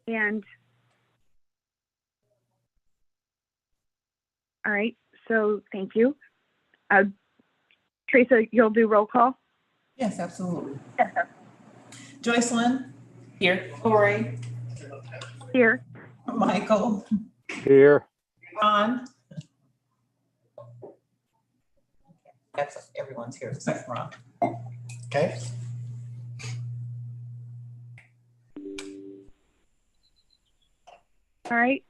And all right, so thank you. Teresa, you'll do roll call? Yes, absolutely. Joycelyn? Here. Lori? Here. Michael? Here. Ron? That's everyone's here except for Ron. Okay. All right.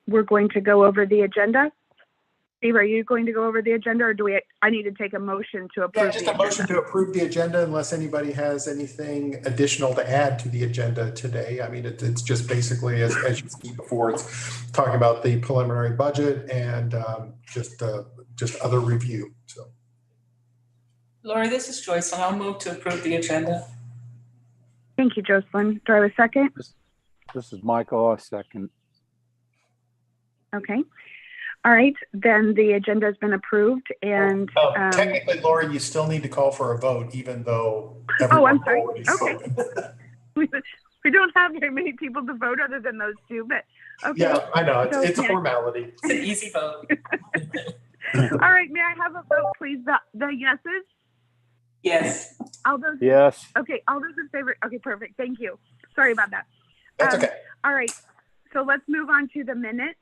We're going to go over the agenda. Steve, are you going to go over the agenda, or I need to take a motion to approve? Yeah, just a motion to approve the agenda unless anybody has anything additional to add to the agenda today. I mean, it's just basically, as you see before, it's talking about the preliminary budget and just other review. So, Lori, this is Joycelyn. I'll move to approve the agenda. Thank you, Joycelyn. Do I have a second? This is Michael. A second. Okay. All right, then the agenda has been approved, and technically, Lori, you still need to call for a vote, even though I'm sorry. already Okay. spoken. We don't have very many people to vote other than those two, but okay. Yeah, I know. It's a yeah. formality. It's an easy vote. All right, may I have a vote, please? The yeses? Yes. All those? Yes. Okay, all those in favor? Okay, perfect. Thank you. Sorry about that. That's okay. All right, so let's move on to the minutes.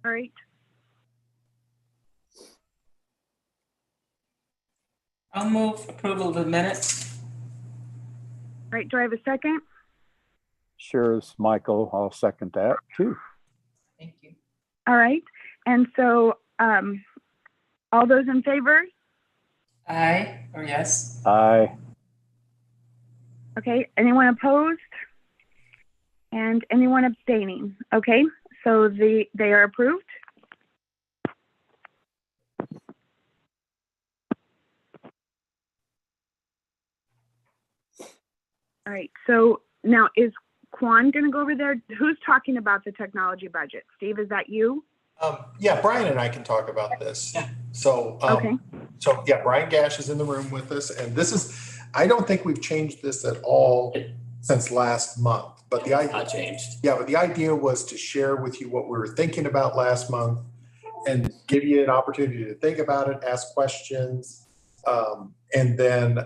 All right. I'll move approval of the minutes. All right, do I have a second? Sure, it's Michael. I'll second that too. Thank you. All right, and so all those in favor? Aye or yes? Aye. Okay, anyone opposed? And anyone abstaining? Okay, so they are approved. All right, so now is Quan going to go over there? Who's talking about the technology budget? Steve, is that you? Yeah, Brian and I can talk about this. Yeah. So, Okay. So yeah, Brian Gash is in the room with us, and this is, I don't think we've changed this at all since last month. But the idea, Not changed. yeah, but the idea was to share with you what we were thinking about last month and give you an opportunity to think about it, ask questions, and then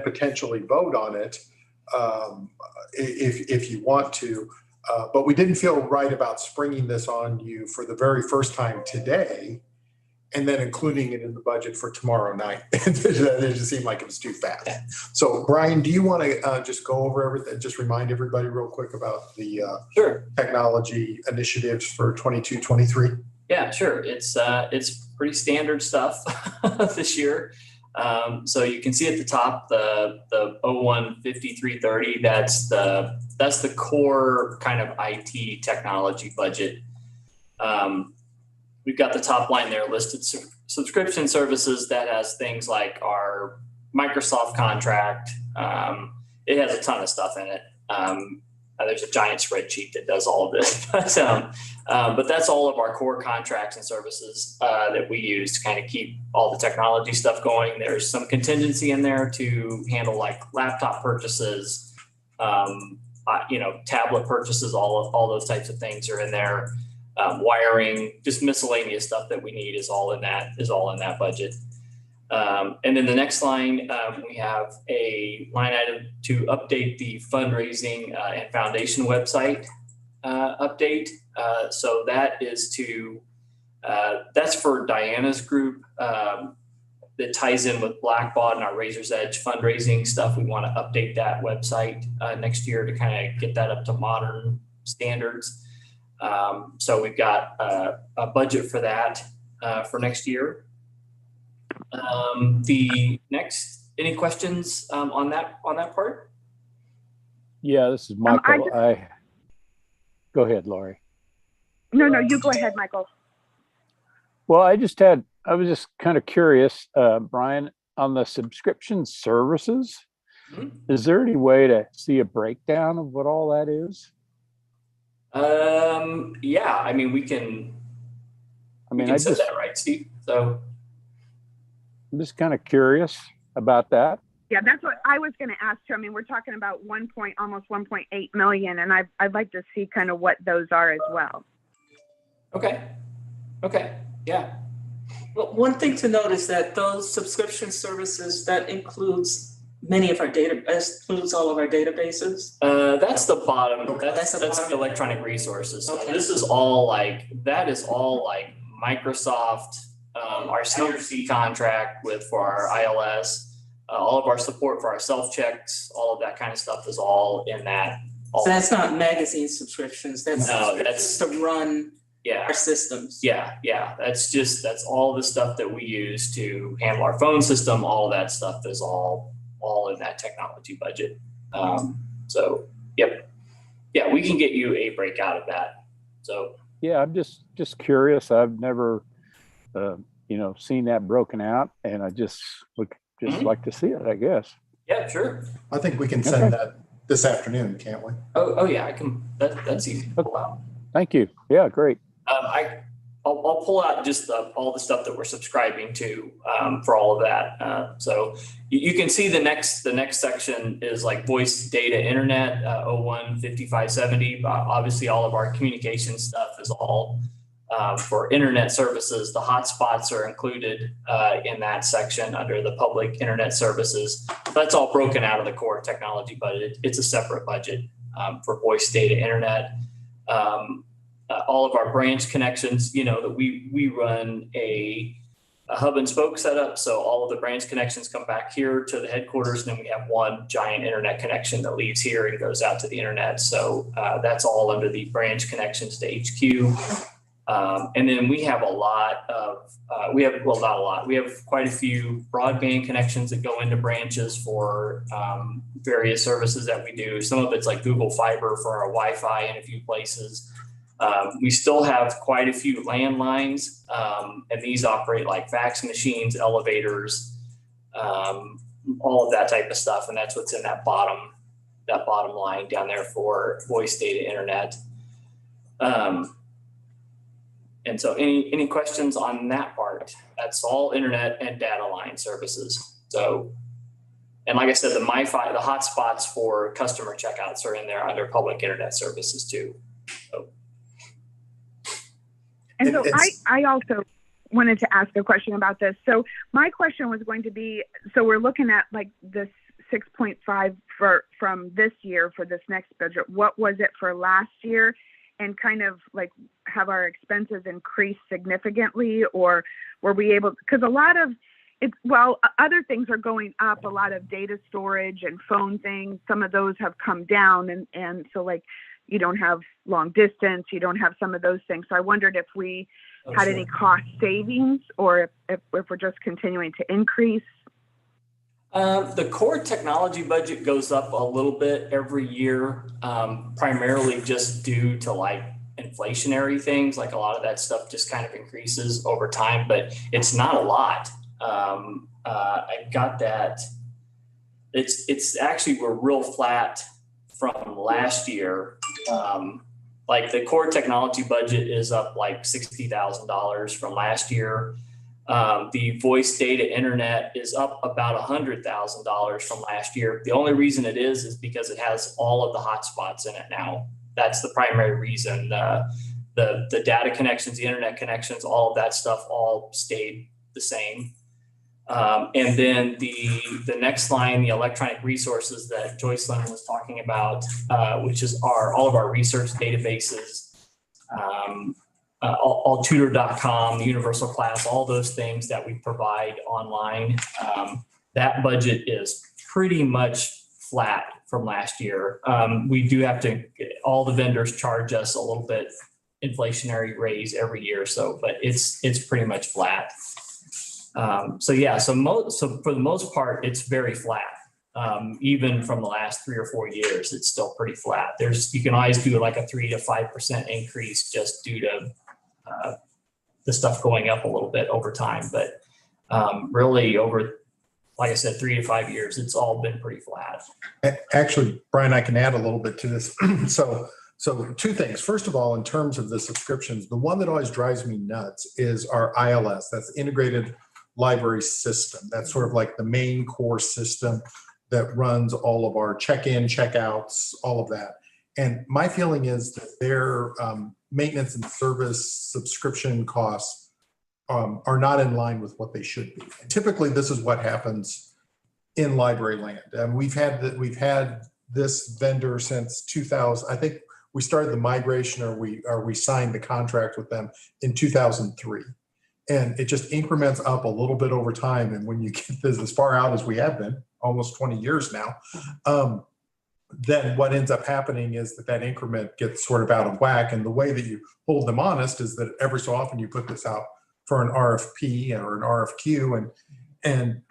potentially vote on it if you want to. But we didn't feel right about springing this on you for the very first time today and then including it in the budget for tomorrow night. It just seemed like it was too fast. So Brian, do you want to just go over everything, just remind everybody real quick about the Sure. technology initiatives for 22-23? Yeah, sure. It's pretty standard stuff this year. So you can see at the top the 01-5330. That's the core kind of IT technology budget. We've got the top line there listed subscription services that has things like our Microsoft contract. It has a ton of stuff in it. There's a giant spreadsheet that does all of this, but that's all of our core contracts and services that we use to kind of keep all the technology stuff going. There's some contingency in there to handle like laptop purchases, tablet purchases, all those types of things are in there. Wiring, just miscellaneous stuff that we need is all in that budget. And then the next line, we have a line item to update the fundraising and foundation website update. So that is that's for Diana's group that ties in with Blackbaud and our Razor's Edge fundraising stuff. We want to update that website next year to kind of get that up to modern standards. So we've got a budget for that for next year. Any questions on that part? Yeah, this is Michael. Go ahead, Lori. No, you go ahead, Michael. Well, I was just kind of curious, Brian, on the subscription services. Mm-hmm. Is there any way to see a breakdown of what all that is? Yeah, I mean, we can set that right, Steve. So I'm just kind of curious. about that. Yeah, that's what I was going to ask too. I mean, we're talking about almost 1.8 million, and I'd like to see kind of what those are as well. Okay, yeah. Well, one thing to note is that those subscription services, that includes many of our includes all of our databases. That's the bottom, That's the that's bottom. the electronic resources. So Okay. this is all like, that is all like Microsoft, our CRC contract for our ILS, all of our support for our self-checks, all of that kind of stuff is all in that. So that's not magazine subscriptions, that's No, subscriptions to run Yeah. our systems. Yeah. That's all the stuff that we use to handle our phone system. All of that stuff is all in that technology budget. So, yep. Yeah, we can get you a breakout of that. So, Yeah, I'm just curious. I've never, seen that broken out, and I just would like to see it, I guess. yeah, sure. I think we can send that this afternoon, can't we? Oh yeah, I can, that's easy to pull out. Thank you. Yeah, great. I'll pull out just all the stuff that we're subscribing to for all of that. So you can see the next section is like voice, data, internet, 015570. Obviously, all of our communication stuff is all for internet services. The hotspots are included in that section under the public internet services. That's all broken out of the core technology budget. It's a separate budget for voice, data, internet. All of our branch connections, that we run a hub and spoke setup. So all of the branch connections come back here to the headquarters. And then we have one giant internet connection that leaves here and goes out to the internet. So that's all under the branch connections to HQ. And then we have we have quite a few broadband connections that go into branches for various services that we do. Some of it's like Google Fiber for our Wi-Fi in a few places. We still have quite a few landlines, and these operate like fax machines, elevators, all of that type of stuff. And that's what's in that bottom line down there for voice, data, internet. And so any questions on that part? That's all internet and data line services. So, and like I said, the MiFi, the hotspots for customer checkouts are in there under public internet services too. So. And so I also wanted to ask a question about this. So my question was going to be, so we're looking at like this 6.5 from this year for this next budget. What was it for last year? And kind of like, have our expenses increased significantly, or were we able, because a lot of other things are going up, a lot of data storage and phone things, some of those have come down. And so like, you don't have long distance, you don't have some of those things. So I wondered if we had any cost savings, or if we're just continuing to increase. The core technology budget goes up a little bit every year, primarily just due to like inflationary things. Like a lot of that stuff just kind of increases over time, but it's not a lot. I got that. It's actually, we're real flat from last year. Like the core technology budget is up like $60,000 from last year. The voice, data, internet is up about $100,000 from last year. The only reason it is because it has all of the hotspots in it now. That's the primary reason. The data connections, the internet connections, all of that stuff all stayed the same. And then the next line, the electronic resources that Joycelyn was talking about, which is all of our research databases, alltutor.com, the universal class, all those things that we provide online. That budget is pretty much flat from last year. We do have to, all the vendors charge us a little bit inflationary raise every year. So, but it's pretty much flat. So for the most part, it's very flat. Even from the last 3 or 4 years, it's still pretty flat. You can always do like a 3 to 5% increase just due to the stuff going up a little bit over time. But really over, like I said, 3 to 5 years, it's all been pretty flat. Actually, Brian, I can add a little bit to this. So two things. First of all, in terms of the subscriptions, the one that always drives me nuts is our ILS. That's integrated library system. That's sort of like the main core system that runs all of our check-in, check-outs, all of that. And my feeling is that their maintenance and service subscription costs are not in line with what they should be. And typically, this is what happens in library land. And we've had this vendor since 2000. I think we started the migration, or we signed the contract with them in 2003. And it just increments up a little bit over time. And when you get this as far out as we have been, almost 20 years now, then what ends up happening is that increment gets sort of out of whack. And the way that you hold them honest is that every so often you put this out for an RFP or an RFQ, and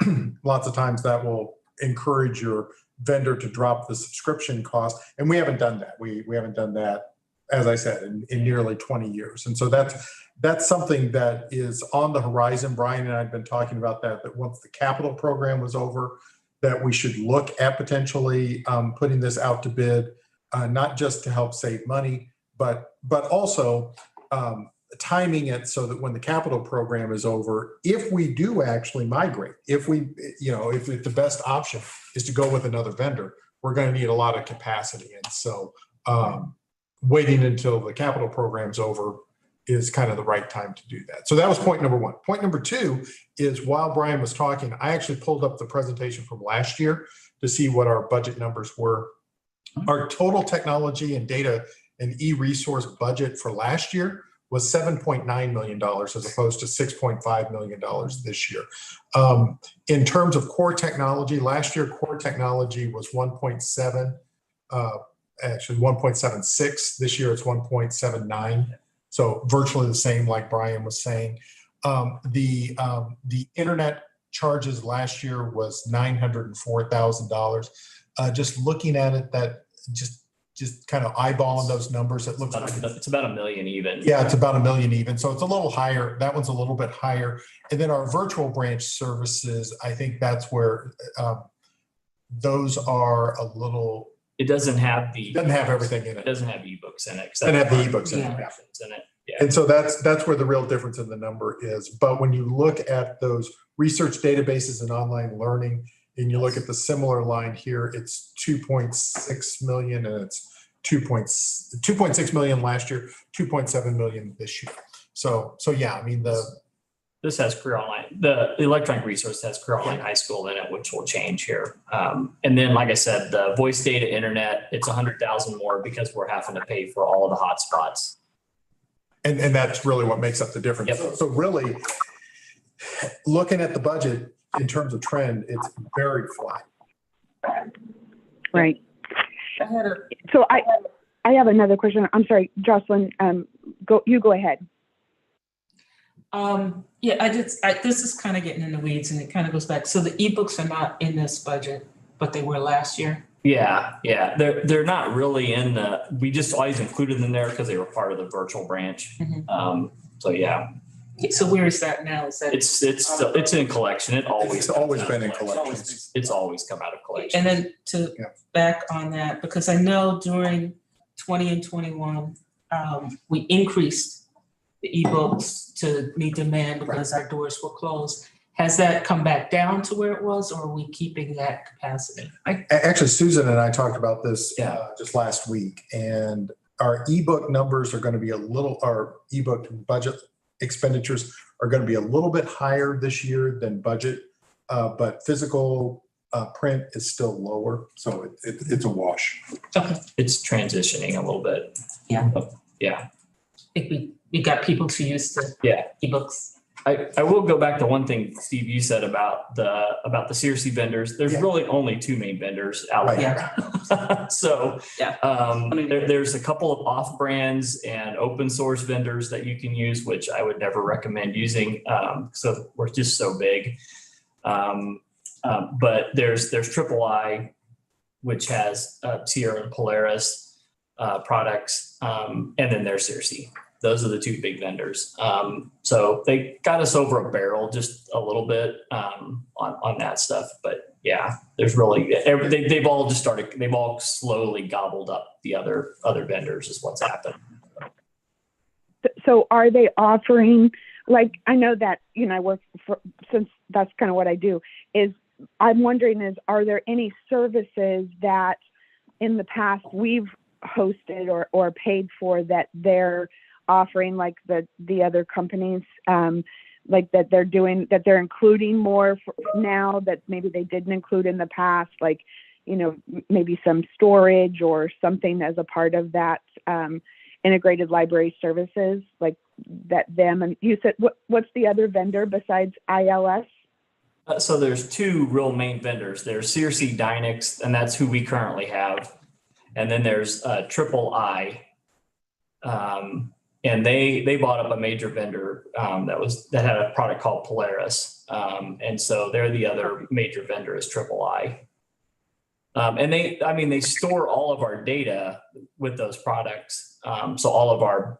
lots of times that will encourage your vendor to drop the subscription cost. And we haven't done that. We haven't done that, as I said, in nearly 20 years. And so that's something that is on the horizon. Brian and I have been talking about that once the capital program was over, that we should look at potentially putting this out to bid, not just to help save money, but also timing it so that when the capital program is over, if we do actually migrate, if the best option is to go with another vendor, we're going to need a lot of capacity. And so waiting until the capital program's over is kind of the right time to do that. So that was point number one. Point number two is, while Brian was talking, I actually pulled up the presentation from last year to see what our budget numbers were. Our total technology and data and e-resource budget for last year was $7.9 million as opposed to $6.5 million this year. In terms of core technology, last year core technology was 1.7, actually 1.76. This year it's 1.79. So virtually the same, like Brian was saying. The internet charges last year was $904,000. Just looking at it, that just kind of eyeballing those numbers, it looks like it's about $1 million even. Yeah, it's about $1 million even. So it's a little higher. That one's a little bit higher. And then our virtual branch services, I think that's where those are a little. It doesn't have everything in it. It doesn't have ebooks in it. It doesn't have the ebooks in it. Yeah. And so that's where the real difference in the number is. But when you look at those research databases and online learning, and you look at the similar line here, it's 2.6 million, and it's 2.6 million last year, 2.7 million this year. So yeah, I mean this has career online. The electronic resource has career online high school in it, which will change here. And then, like I said, the voice data internet, it's 100,000 more because we're having to pay for all of the hotspots. And that's really what makes up the difference. Yep. So really, looking at the budget in terms of trend, it's very flat. Right. So I have another question. I'm sorry, Jocelyn. Go ahead. Yeah, this is kind of getting in the weeds, and it kind of goes back. So the ebooks are not in this budget, but they were last year. Yeah. They're not really in we just always included them there because they were part of the virtual branch. Mm-hmm. So yeah. So where is that now? Is that it's in collection. It's always been in collections. It's always come out of collection. And then to back on that, because I know during 20 and 21, we increased the ebooks to meet demand because our doors were closed. Has that come back down to where it was, or are we keeping that capacity? Actually, Susan and I talked about this just last week, and our ebook numbers are going to be our ebook budget expenditures are going to be a little bit higher this year than budget, but physical print is still lower, so it's a wash. Okay. It's transitioning a little bit. Yeah. Yeah. I think we got people too used to ebooks. I will go back to one thing, Steve, you said about the CRC vendors. There's really only two main vendors out there. So there's a couple of off brands and open source vendors that you can use, which I would never recommend using. So we're just so big. But there's Triple I, which has Sierra and Polaris products, and then there's CRC. Those are the two big vendors. So they got us over a barrel just a little bit on that stuff. But yeah, there's really, they've all slowly gobbled up the other vendors is what's happened. So are they offering like, I know that, I work for, since that's kind of what I do, is I'm wondering are there any services that in the past we've hosted or paid for that they're offering, like the other companies, like that they're including more now that maybe they didn't include in the past, like, maybe some storage or something as a part of that integrated library services, like that them. And you said, what's the other vendor besides ILS? So there's two real main vendors. There's CRC Dynex, and that's who we currently have. And then there's Triple I, and they bought up a major vendor that had a product called Polaris, and so they're the other major vendor is Triple I. And they store all of our data with those products. So all of our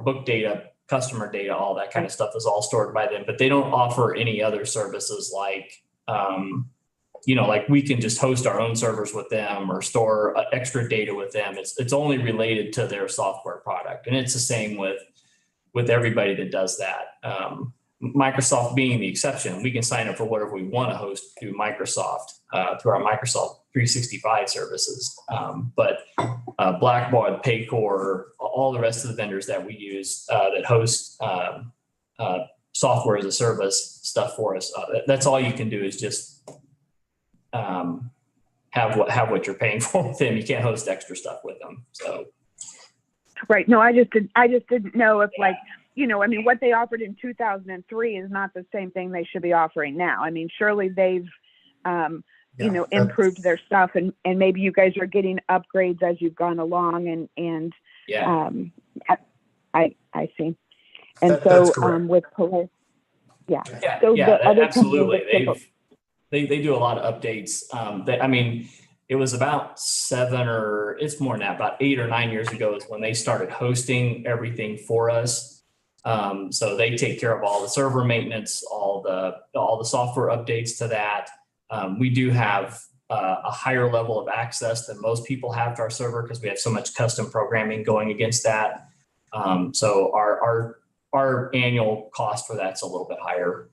book data, customer data, all that kind of stuff is all stored by them, but they don't offer any other services like, like we can just host our own servers with them or store extra data with them. It's only related to their software product. And it's the same with everybody that does that. Microsoft being the exception, we can sign up for whatever we want to host through Microsoft, through our Microsoft 365 services. But Blackbaud, Paycor, all the rest of the vendors that we use that host software as a service stuff for us, that's all you can do is just have what you're paying for with them. You can't host extra stuff with them. So. Right. No, I just didn't know if what they offered in 2003 is not the same thing they should be offering now. I mean, surely they've, improved their stuff and maybe you guys are getting upgrades as you've gone along and I see. And with Polaris, So the other absolutely. They do a lot of updates. It was about it's more than that, about 8 or 9 years ago is when they started hosting everything for us. So they take care of all the server maintenance, all the software updates to that. We do have a higher level of access than most people have to our server because we have so much custom programming going against that. So our annual cost for that's a little bit higher.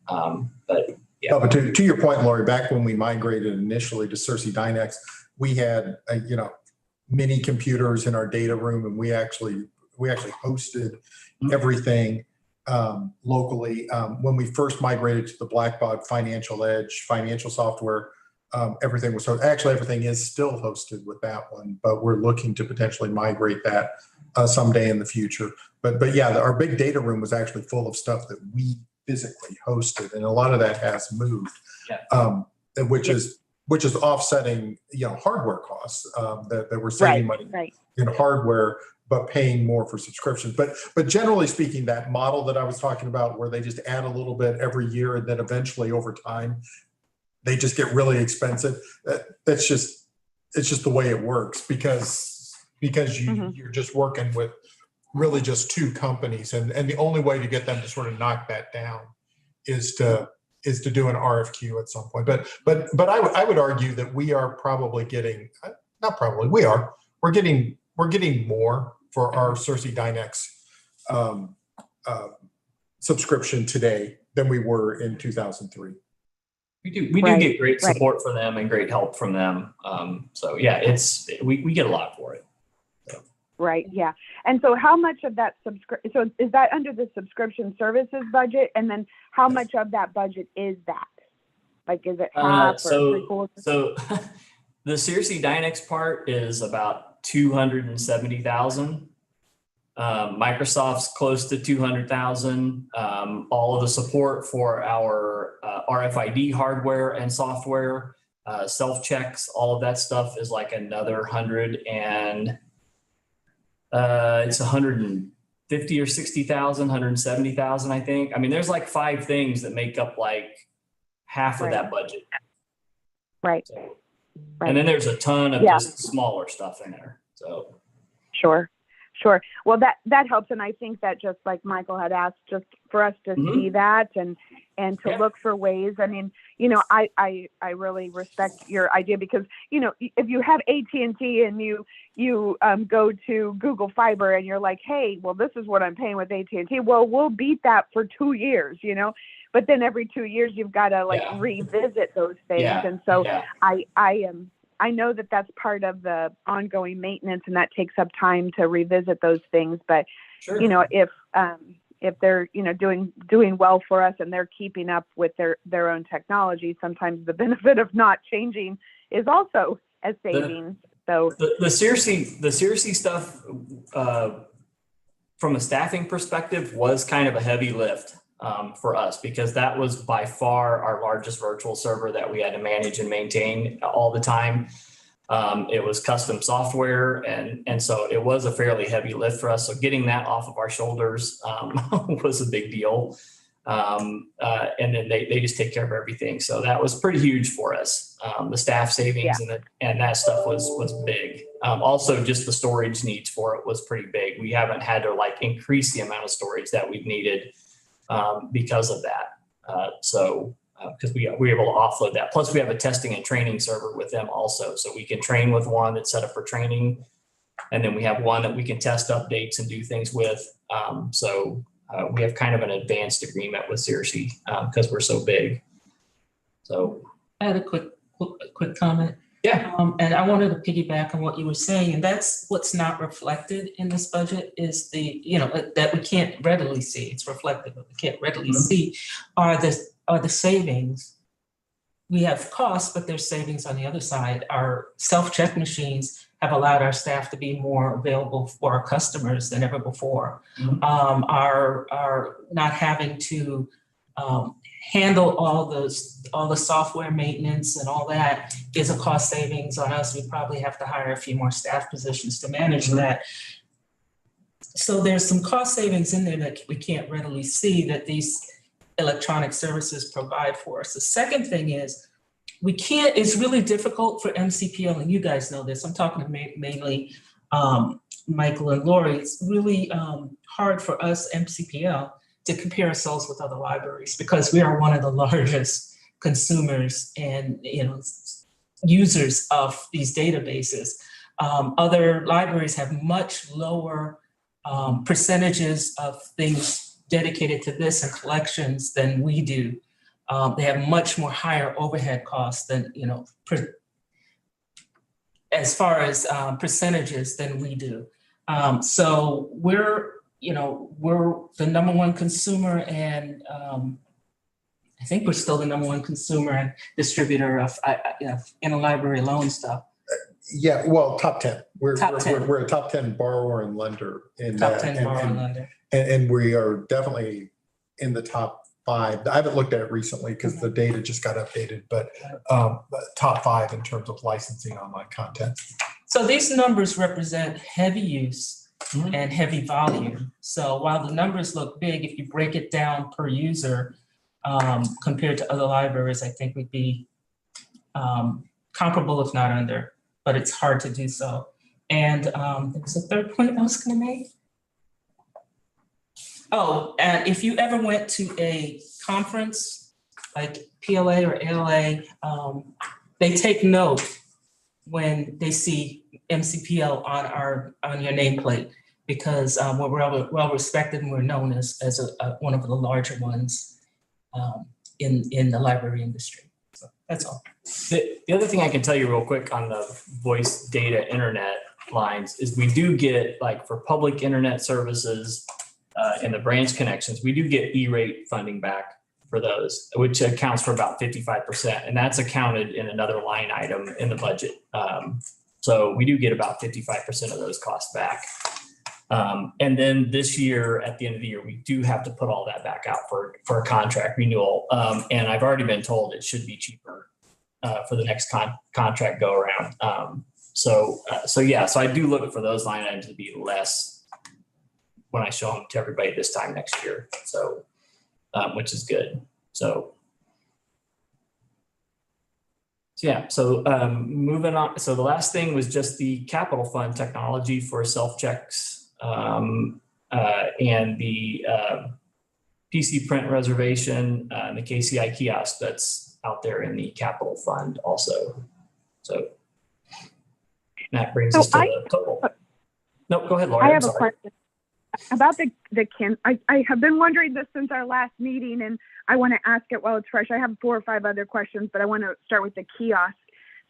But yeah. No, but to your point, Lori, back when we migrated initially to CRC Dynex, we had mini computers in our data room, and we actually hosted everything locally. When we first migrated to the Blackbaud Financial Edge financial software, everything was everything is still hosted with that one, but we're looking to potentially migrate that someday in the future. But yeah, our big data room was actually full of stuff that we physically hosted, and a lot of that has moved, which is offsetting hardware costs that we're saving money in hardware, but paying more for subscriptions. But generally speaking, that model that I was talking about, where they just add a little bit every year, and then eventually over time, they just get really expensive. It's just the way it works because you're just working with really just two companies, and the only way to get them to sort of knock that down is to do an RFQ at some point. But I would argue that we are probably getting we're getting more for our CRC Dynex subscription today than we were in 2003. We do get great support from them and great help from them. So yeah, we get a lot for it. So. Right. Yeah. And so how much of that so is that under the subscription services budget? And then how much of that budget is that? Like, is it half or three-quarters? So the CRC Dynex part is about $270,000. Microsoft's close to $200,000. All of the support for our RFID hardware and software, self-checks, all of that stuff is like another 100 and it's 150 or 60,000, 170,000, I think. I mean, there's like 5 things that make up like half of that budget. Right. And then there's a ton of just smaller stuff in there. So. Sure. Sure. Well, that helps, and I think that just like Michael had asked, just for us to see that and to look for ways. I mean, you know, I really respect your idea because, you know, if you have AT&T and you go to Google Fiber and you're like, hey, well, this is what I'm paying with AT&T. Well, we'll beat that for 2 years, you know, but then every 2 years you've got to like revisit those things, and so I know that that's part of the ongoing maintenance, and that takes up time to revisit those things. But you know, if they're, you know, doing well for us and they're keeping up with their own technology, sometimes the benefit of not changing is also a savings. So the Searcy stuff, from a staffing perspective, was kind of a heavy lift for us, because that was by far our largest virtual server that we had to manage and maintain all the time. It was custom software, and so it was a fairly heavy lift for us. So getting that off of our shoulders was a big deal. And then they just take care of everything. So that was pretty huge for us. The staff savings and that stuff was big. Also, just the storage needs for it was pretty big. We haven't had to like increase the amount of storage that we've needed because of that. Because we were able to offload that. Plus, we have a testing and training server with them also. So we can train with one that's set up for training. And then we have one that we can test updates and do things with. We have kind of an advanced agreement with Searcy because we're so big. So I had a quick comment. Yeah. And I wanted to piggyback on what you were saying, and that's what's not reflected in this budget is the, you know, that we can't readily see. It's reflected, but we can't readily see are the savings. We have costs, but there's savings on the other side. Our self-check machines have allowed our staff to be more available for our customers than ever before. Our not having to handle all the software maintenance and all that is a cost savings on us. We probably have to hire a few more staff positions to manage that. So there's some cost savings in there that we can't readily see that these electronic services provide for us. The second thing is it's really difficult for MCPL, and you guys know this, I'm talking to mainly Michael and Lori. It's really hard for us, MCPL, to compare ourselves with other libraries because we are one of the largest consumers and, you know, users of these databases. Other libraries have much lower percentages of things dedicated to this and collections than we do. They have much more higher overhead costs than, you know, as far as percentages than we do. So we're the number one consumer, and I think we're still the number one consumer and distributor of interlibrary loan stuff. Yeah, well, top 10. We're Top 10. We're a top 10 borrower and lender in Top 10 borrower and lender. And we are definitely in the top 5. I haven't looked at it recently because the data just got updated, but top 5 in terms of licensing online content. So these numbers represent heavy use and heavy volume. So while the numbers look big, if you break it down per user compared to other libraries, I think we'd be comparable, if not under, but it's hard to do so. And there was a third point I was going to make. Oh, and if you ever went to a conference like PLA or ALA, they take note when they see MCPL on your nameplate because we're well respected and we're known as one of the larger ones in the library industry. So that's all. The other thing I can tell you real quick on the voice data internet lines is we do get, like, for public internet services and the branch connections, we do get E-rate funding back for those, which accounts for about 55%. And that's accounted in another line item in the budget. So we do get about 55% of those costs back. And then this year, at the end of the year, we do have to put all that back out for a contract renewal. And I've already been told it should be cheaper for the next contract go around. So I do look for those line items to be less when I show them to everybody this time next year. So, which is good. So moving on. So the last thing was just the capital fund technology for self-checks and the PC print reservation, and the KCI kiosk that's out there in the capital fund also. So that brings us to the total. No, go ahead, Laura. I have a question about the I have been wondering this since our last meeting, and I want to ask it while it's fresh. I have 4 or 5 other questions, but I want to start with the kiosk.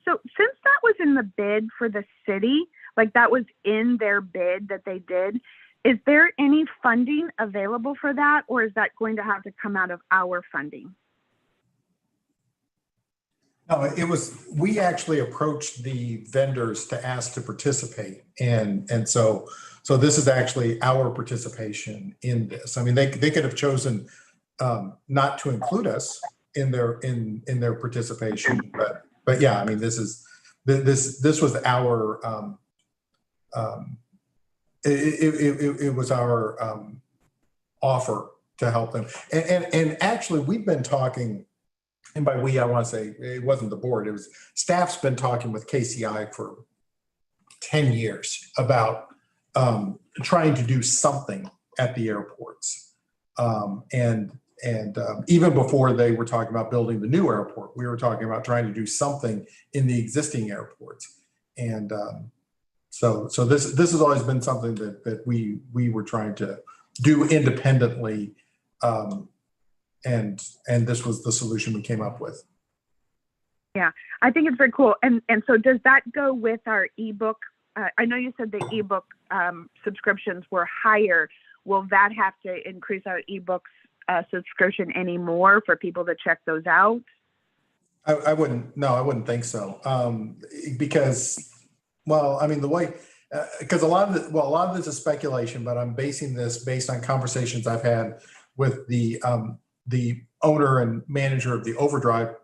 So since that was in the bid for the city, like that was in their bid that they did, is there any funding available for that, or is that going to have to come out of our funding? No, we actually approached the vendors to ask to participate. And so this is actually our participation in this. I mean, they could have chosen not to include us in their participation, but yeah, I mean, this was our, it was our offer to help them. And actually we've been talking, and by we, I want to say it wasn't the board, it was staff's been talking with KCI for 10 years about trying to do something at the airports. And even before they were talking about building the new airport, we were talking about trying to do something in the existing airports. And so this has always been something that we were trying to do independently. And this was the solution we came up with. Yeah, I think it's very cool. And so does that go with our ebook? I know you said the ebook subscriptions were higher. Will that have to increase our ebooks subscription anymore for people to check those out? I wouldn't think so. Because, well, I mean, the way, because a lot of this is speculation, but I'm basing this based on conversations I've had with the owner and manager of the Overdrive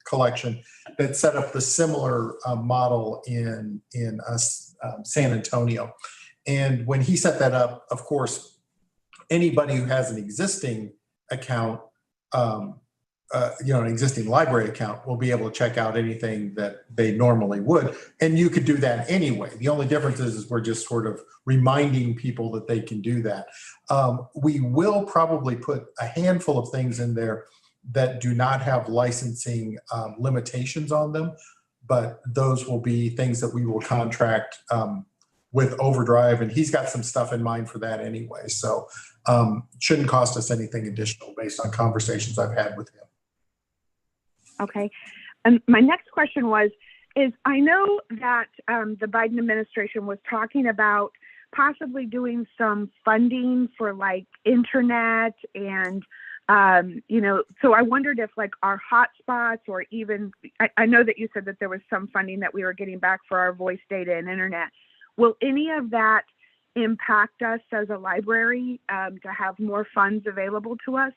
collection that set up the similar model in San Antonio. And when he set that up, of course, anybody who has an existing account, an existing library account, will be able to check out anything that they normally would. And you could do that anyway. The only difference is we're just sort of reminding people that they can do that. We will probably put a handful of things in there that do not have licensing limitations on them, but those will be things that we will contract with Overdrive, and he's got some stuff in mind for that anyway. So shouldn't cost us anything additional based on conversations I've had with him. Okay. And my next question is I know that the Biden administration was talking about possibly doing some funding for like internet and, so I wondered if like our hotspots or even, I know that you said that there was some funding that we were getting back for our voice data and internet. Will any of that impact us as a library to have more funds available to us?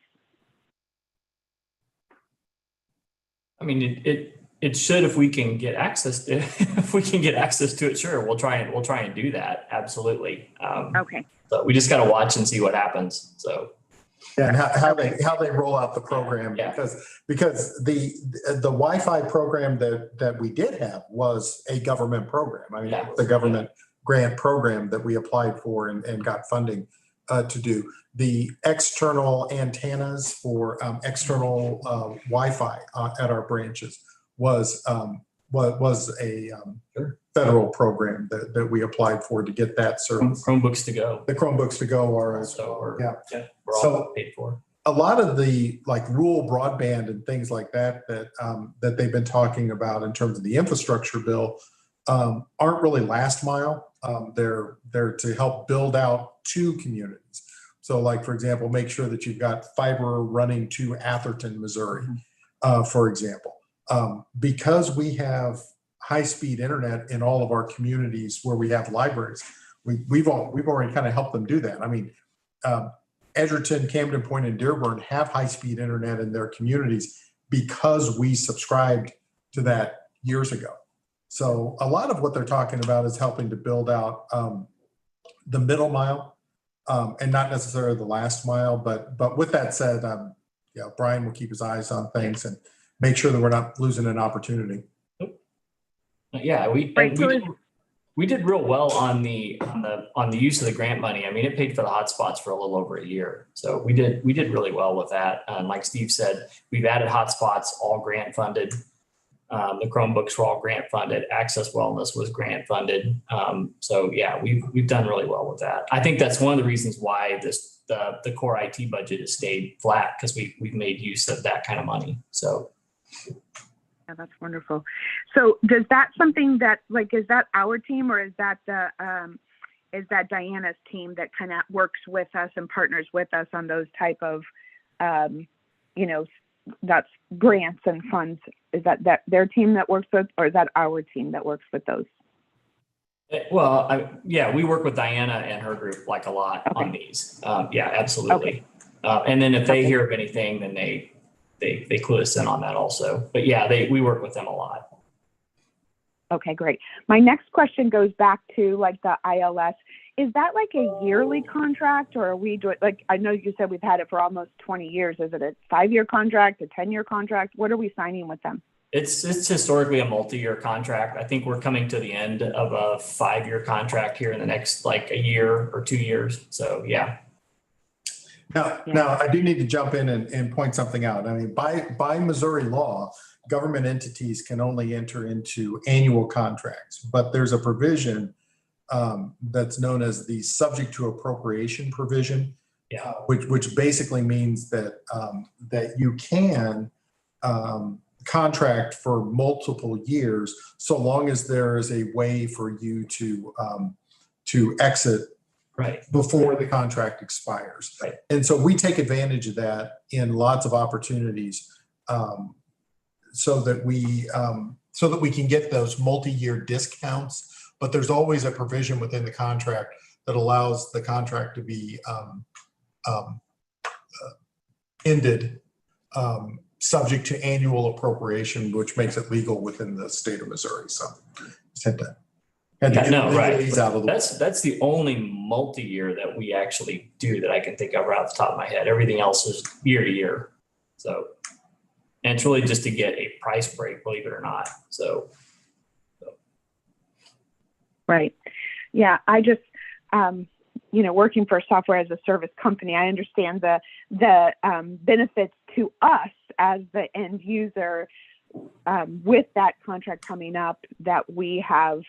I mean, it should if we can get access to it. Sure, we'll try and do that. Absolutely. Okay. So we just got to watch and see what happens. So. Yeah, and how they roll out the program, because the Wi-Fi program that we did have was a government program. I mean, it was a government grant program that we applied for and got funding to do. The external antennas for external Wi-Fi at our branches was a federal program that we applied for to get that service. Chromebooks to go. The Chromebooks to go are we're all paid for. A lot of the like rural broadband and things like that they've been talking about in terms of the infrastructure bill aren't really last mile. They're to help build out to communities. So like, for example, make sure that you've got fiber running to Atherton, Missouri, for example. Because we have high-speed internet in all of our communities where we have libraries, we've already kind of helped them do that. I mean, Edgerton, Camden Point, and Dearborn have high-speed internet in their communities because we subscribed to that years ago. So a lot of what they're talking about is helping to build out the middle mile and not necessarily the last mile. But with that said, Brian will keep his eyes on things and make sure that we're not losing an opportunity. Yeah, we We did real well on the use of the grant money. I mean, it paid for the hotspots for a little over a year. So we did really well with that. Like Steve said, we've added hotspots, all grant funded. The Chromebooks were all grant funded. Access Wellness was grant funded. So yeah, we've done really well with that. I think that's one of the reasons why the core IT budget has stayed flat, because we've made use of that kind of money. So. Yeah, that's wonderful. So does that something that is that our team, or is that Diana's team that kind of works with us and partners with us on those type of, that's grants and funds? Is that their team that works with, or is that our team that works with those? Well, we work with Diana and her group a lot on these. Yeah, absolutely. Okay. And then if they hear of anything, then they clue us in on that also. But yeah, we work with them a lot. Okay, great. My next question goes back to the ILS. Is that a yearly contract, or are we doing, I know you said we've had it for almost 20 years. Is it a 5-year contract, a 10-year contract? What are we signing with them? It's historically a multi-year contract. I think we're coming to the end of a 5-year contract here in the next a year or 2 years. So yeah. Now I do need to jump in and point something out. I mean, by Missouri law, government entities can only enter into annual contracts, but there's a provision that's known as the subject to appropriation provision, which basically means that that you can contract for multiple years, so long as there is a way for you to exit before the contract expires. Right. And so we take advantage of that in lots of opportunities, so that we can get those multi-year discounts. But there's always a provision within the contract that allows the contract to be ended subject to annual appropriation, which makes it legal within the state of Missouri. So just had to these out of the way. That's the only multi-year that we actually do that I can think of right off the top of my head. Everything else is year to year. So, and it's really just to get a price break, believe it or not. So. Right. Yeah. I just, working for a software as a service company, I understand the benefits to us as the end user with that contract coming up, that we have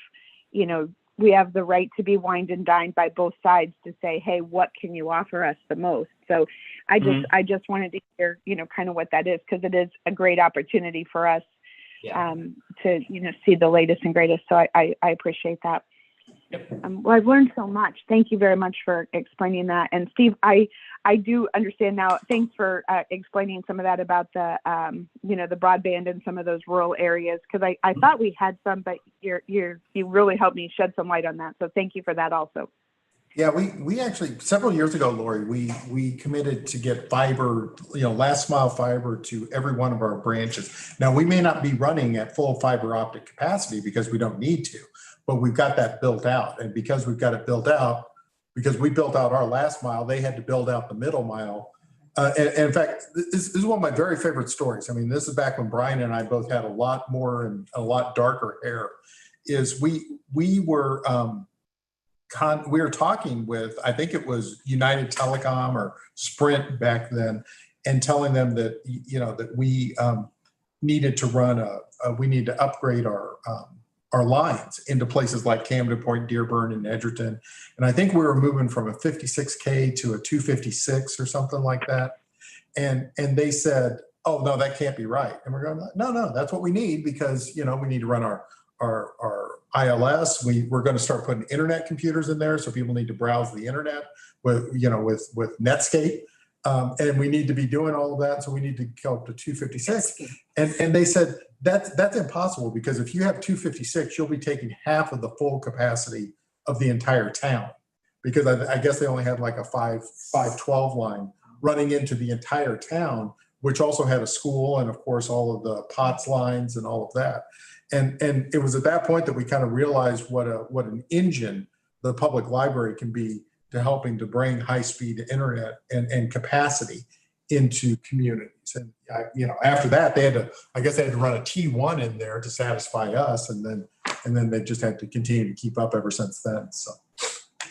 the right to be wined and dined by both sides to say, hey, what can you offer us the most? So I just wanted to hear, kind of what that is, because it is a great opportunity for us to, see the latest and greatest. So I appreciate that. Yep. Well, I've learned so much. Thank you very much for explaining that. And Steve, I do understand now. Thanks for explaining some of that about the, the broadband in some of those rural areas, because I thought we had some, but you really helped me shed some light on that. So thank you for that also. Yeah, we actually, several years ago, Lori, we committed to get fiber, last mile fiber to every one of our branches. Now, we may not be running at full fiber optic capacity because we don't need to, but we've got that built out. And because we've got it built out, because we built out our last mile, they had to build out the middle mile. And in fact, this is one of my very favorite stories. I mean, this is back when Brian and I both had a lot more and a lot darker hair. Is we were talking with, I think it was United Telecom or Sprint back then, and telling them that that we needed to run we need to upgrade our lines into places like Camden Point, Dearborn, and Edgerton. And I think we were moving from a 56K to a 256 or something like that. And they said, oh, no, that can't be right. And we're going, no, that's what we need, because, we need to run our ILS. We're going to start putting internet computers in there, so people need to browse the internet with Netscape. And we need to be doing all of that. So we need to go up to 256. And they said, that's impossible, because if you have 256, you'll be taking half of the full capacity of the entire town, because I guess they only had like a 512 line running into the entire town, which also had a school and of course all of the POTS lines and all of that. And it was at that point that we kind of realized what an engine the public library can be to helping to bring high-speed internet and capacity into communities. And after that, they had to run a T1 in there to satisfy us, and then And then they've just had to continue to keep up ever since then. So,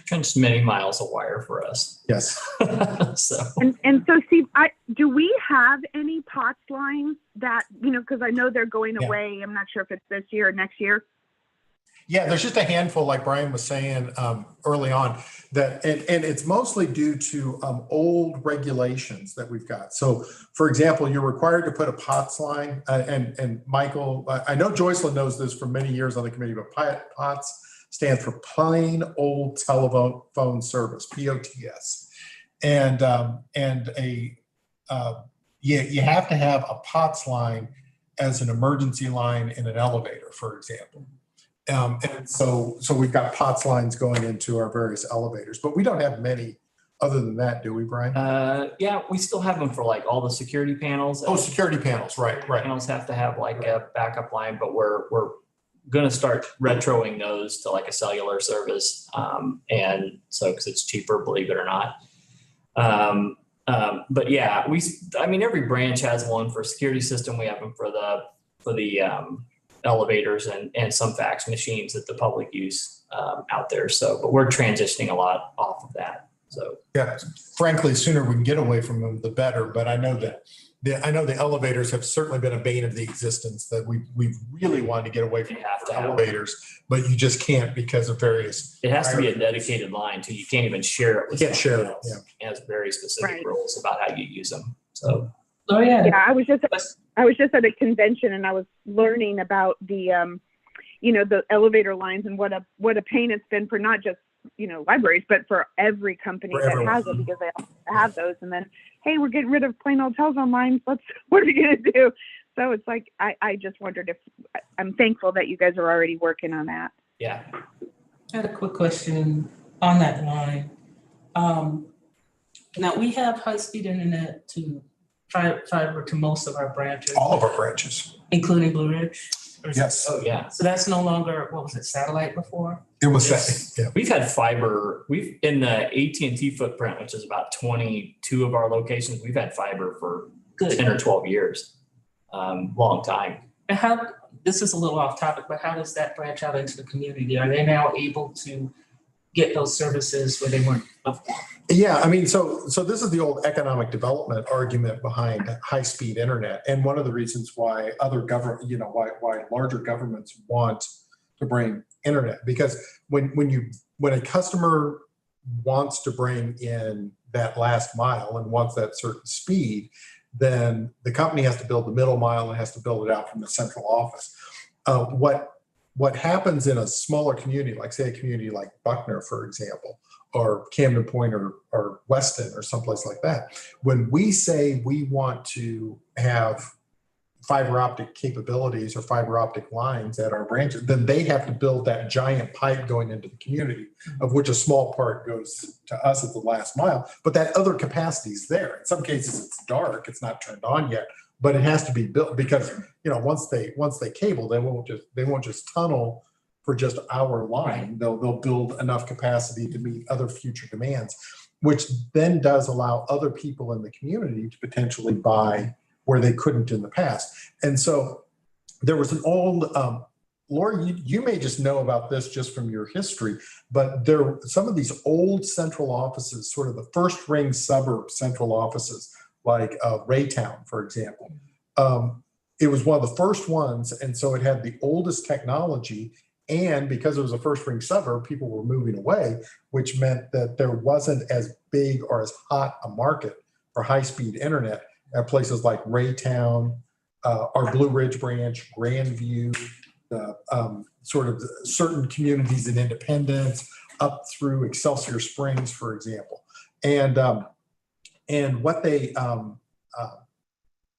Trenched many miles of wire for us. yes. So, And so, Steve, do we have any POTS lines that, because I know they're going away. I'm not sure if it's this year or next year. Yeah, there's just a handful, like Brian was saying early on, that, and it's mostly due to old regulations that we've got. So, for example, you're required to put a POTS line, and Michael, I know Joycelyn knows this from many years on the committee, but POTS stands for Plain Old Telephone Service, POTS, and you have to have a POTS line as an emergency line in an elevator, for example. And so we've got POTS lines going into our various elevators, but we don't have many other than that, do we, Brian? yeah, we still have them for like all the security panels. Oh, security panels, right. Panels have to have like a backup line, but we're going to start retroing those to like a cellular service. And so, because it's cheaper, believe it or not. But yeah, every branch has one for security system. We have them for the elevators and some fax machines that the public use out there. So, but we're transitioning a lot off of that. So yeah, frankly, sooner we can get away from them, the better. But I know that the elevators have certainly been a bane of the existence, that we've really wanted to get away from elevators, but you just can't because of various. It has to be a dedicated line too. You can't even share it with. You can't share it. Yeah. It has very specific rules about how you use them. So. Oh yeah. Yeah, I was just at a convention and I was learning about the the elevator lines and what a pain it's been for not just libraries, but for every company that has it, because they have those. And then, hey, we're getting rid of plain old telephone lines. What are we going to do? So it's like, I just wondered if, I'm thankful that you guys are already working on that. Yeah. I had a quick question on that line. Now we have high-speed internet to fiber to most of our branches. All of our branches. Including Blue Ridge? Yes. Oh, yeah. So that's no longer, what was it, satellite before? It was that. Yeah. We've had fiber. We've in the AT&T footprint, which is about 22 of our locations. We've had fiber for 10 or 12 years. Long time. And how, this is a little off topic, but how does that branch out into the community? Are they now able to get those services where they weren't before? Yeah, I mean, so this is the old economic development argument behind high-speed internet, and one of the reasons why other why larger governments want to bring internet, because when a customer wants to bring in that last mile and wants that certain speed, then the company has to build the middle mile and has to build it out from the central office. What happens in a smaller community, like say a community like Buckner, for example, or Camden Point or Weston or someplace like that, when we say we want to have fiber optic capabilities or fiber optic lines at our branches, then they have to build that giant pipe going into the community, of which a small part goes to us at the last mile. But that other capacity is there. In some cases, it's dark; it's not turned on yet, but it has to be built, because once they cable, they won't just tunnel for just our line. They'll build enough capacity to meet other future demands, which then does allow other people in the community to potentially buy where they couldn't in the past. And so there was an old, Lori, you may just know about this just from your history, but some of these old central offices, sort of the first ring suburb central offices, like Raytown, for example. It was one of the first ones, and so it had the oldest technology. And because it was a first ring suburb, people were moving away, which meant that there wasn't as big or as hot a market for high-speed internet at places like Raytown, our Blue Ridge branch, Grandview, sort of certain communities in Independence, up through Excelsior Springs, for example. And what they,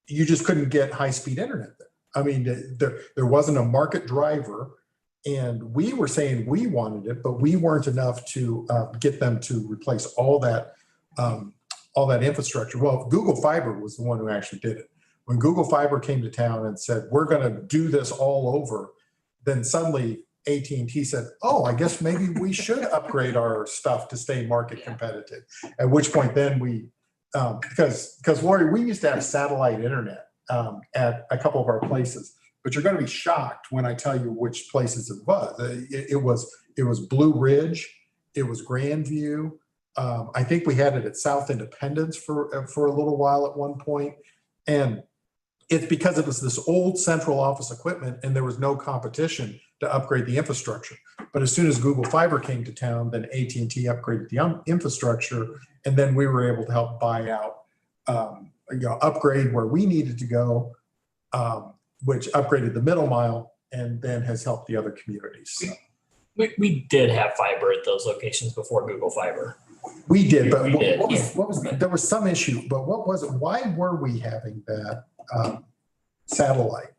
you just couldn't get high-speed internet there. I mean, there wasn't a market driver. And we were saying we wanted it, but we weren't enough to get them to replace all that infrastructure. Well, Google Fiber was the one who actually did it. When Google Fiber came to town and said, we're going to do this all over, then suddenly AT&T said, oh, I guess maybe we should upgrade our stuff to stay market competitive. At which point then we, because Lori, we used to have satellite internet at a couple of our places. but you're going to be shocked when I tell you which places it was. It was Blue Ridge, it was Grandview. I think we had it at South Independence for a little while at one point, and it's because it was this old central office equipment and there was no competition to upgrade the infrastructure. But as soon as Google Fiber came to town, then AT&T upgraded the infrastructure, and then we were able to help buy out, upgrade where we needed to go, which upgraded the middle mile and then has helped the other communities. So. We did have fiber at those locations before Google Fiber. We did, but what was there was some issue, but what was it? Why were we having that satellite?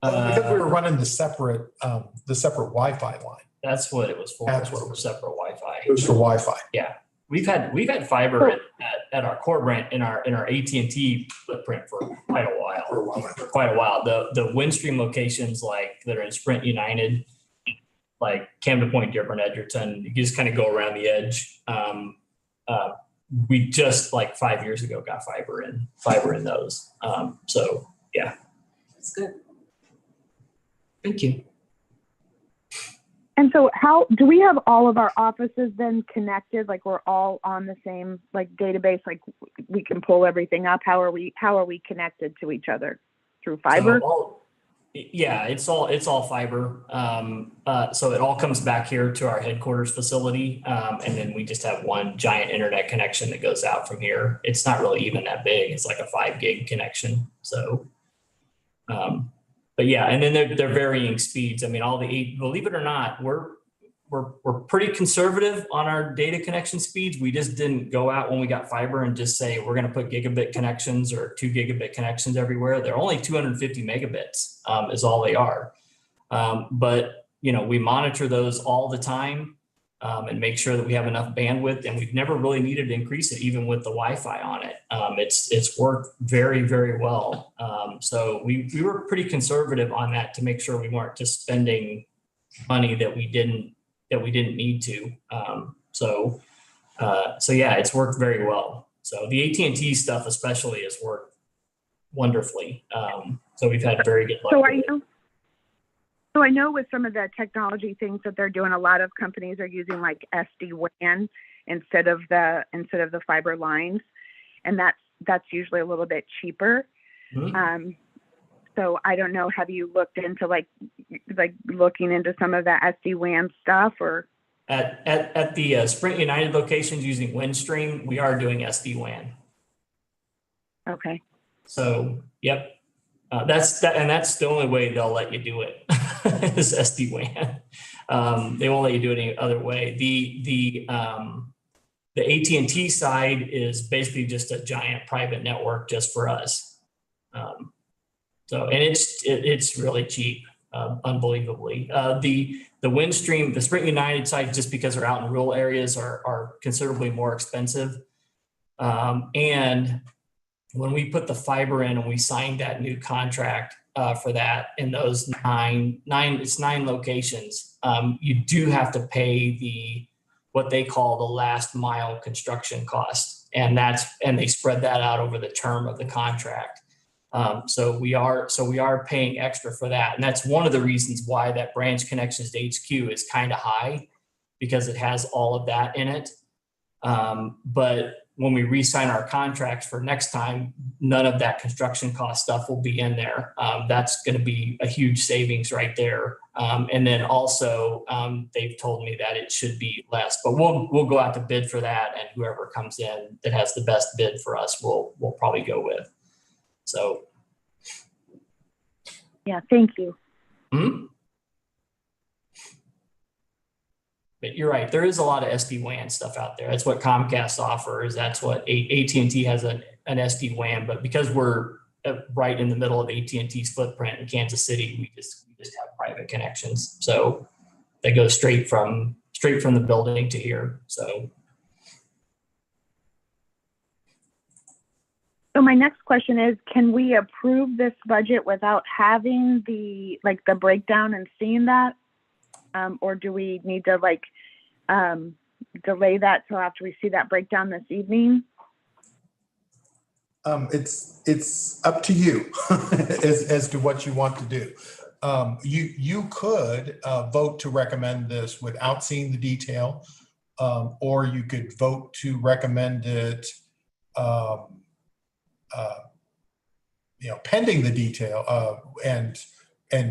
Because we were running the separate Wi-Fi line. That's what it was for. That's what it was, separate Wi-Fi. It was for Wi-Fi. Yeah, we've had fiber at our core brand in our AT&T footprint for quite a while. The Windstream locations that are in Sprint United, like Camden Point, Dearborn, Edgerton, you just kind of go around the edge. We just 5 years ago got fiber in those. So yeah, That's good. Thank you. And so how do we have all of our offices then connected? Like we're all on the same database, like we can pull everything up. How are we connected to each other? Through fiber? It's all fiber. So it all comes back here to our headquarters facility. And then we just have one giant internet connection that goes out from here. It's not really even that big. It's like a 5 gig connection. So, but yeah, and then they're varying speeds. I mean, believe it or not, we're pretty conservative on our data connection speeds. We just didn't go out when we got fiber and just say we're going to put gigabit connections or 2 gigabit connections everywhere. They're only 250 megabits is all they are. But we monitor those all the time and make sure that we have enough bandwidth. And we've never really needed to increase it, even with the Wi-Fi on it. It's worked very, very well. So we were pretty conservative on that to make sure we weren't just spending money that we didn't need to. So yeah, it's worked very well. So the AT&T stuff especially has worked wonderfully. So we've had very good luck. So I know with some of the technology things that they're doing, a lot of companies are using like SD-WAN instead of the fiber lines, and that's usually a little bit cheaper. Mm-hmm. So I don't know, have you looked into like looking into some of that SD-WAN stuff or? At the Sprint United locations using Windstream, we are doing SD-WAN. Okay. So, yep. That's the only way they'll let you do it is SD-WAN. They won't let you do it any other way. The AT&T side is basically just a giant private network just for us. And it's really cheap, unbelievably. The Windstream, the Sprint United side, just because they're out in rural areas, are considerably more expensive. And when we put the fiber in and we signed that new contract for that in those nine locations, you do have to pay what they call the last mile construction cost, and they spread that out over the term of the contract. So we are paying extra for that. And that's one of the reasons why that branch connections to HQ is kind of high, because it has all of that in it. But when we re-sign our contracts for next time, none of that construction cost stuff will be in there. That's going to be a huge savings right there. And then also they've told me that it should be less, but we'll go out to bid for that, and whoever comes in that has the best bid for us, we'll probably go with. So. Yeah, thank you. Mm-hmm. But you're right. There is a lot of SD-WAN stuff out there. That's what Comcast offers. That's what AT&T has an SD-WAN. But because we're right in the middle of AT&T's footprint in Kansas City, we just have private connections. So they go straight from the building to here. So my next question is, can we approve this budget without having the breakdown and seeing that? Or do we need to delay that till after we see that breakdown this evening? It's up to you as to what you want to do. You could vote to recommend this without seeing the detail, or you could vote to recommend it, pending the detail, and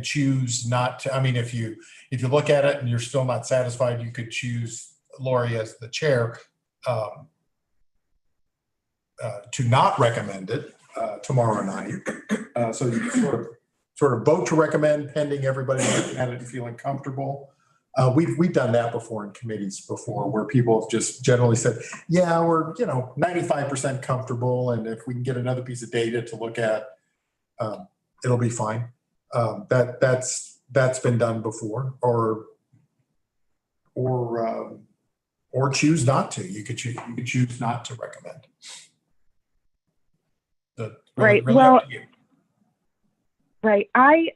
choose not to. I mean, if you look at it and you're still not satisfied, you could choose Lori as the chair to not recommend it tomorrow night. So you sort of vote to recommend pending everybody looking at it and feeling comfortable. We've done that before in committees before, where people have just generally said, yeah, we're 95% comfortable, and if we can get another piece of data to look at, it'll be fine. That's been done before, or choose not to. You could choose not to recommend. Right. Really well, up to you. Right. I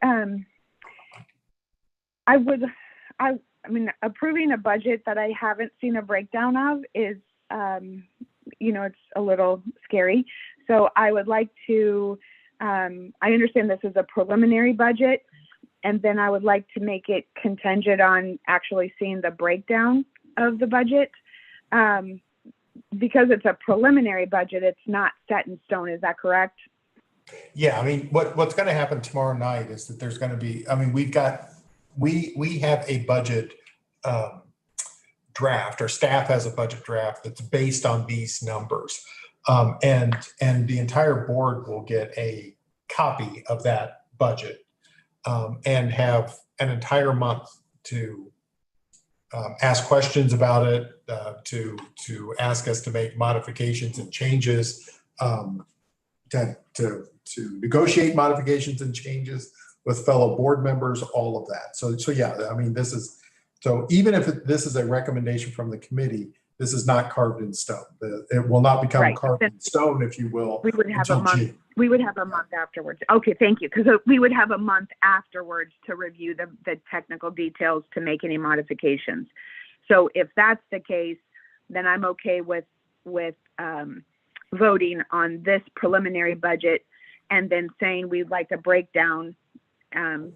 mean, approving a budget that I haven't seen a breakdown of is, it's a little scary. So I would like to, I understand this is a preliminary budget, and then I would like to make it contingent on actually seeing the breakdown of the budget. Because it's a preliminary budget, it's not set in stone. Is that correct? Yeah, I mean, what's going to happen tomorrow night is that there's going to be, I mean, we have a budget draft, or staff has a budget draft that's based on these numbers. And the entire board will get a copy of that budget and have an entire month to ask questions about it, to ask us to make modifications and changes, to negotiate modifications and changes with fellow board members, all of that. So yeah, I mean, even if this is a recommendation from the committee, this is not carved in stone. It will not become carved in stone, if you will. We would have a month. June. We would have a month afterwards. Okay, thank you. Because we would have a month afterwards to review the technical details to make any modifications. So if that's the case, then I'm okay with voting on this preliminary budget, and then saying we'd like a breakdown. And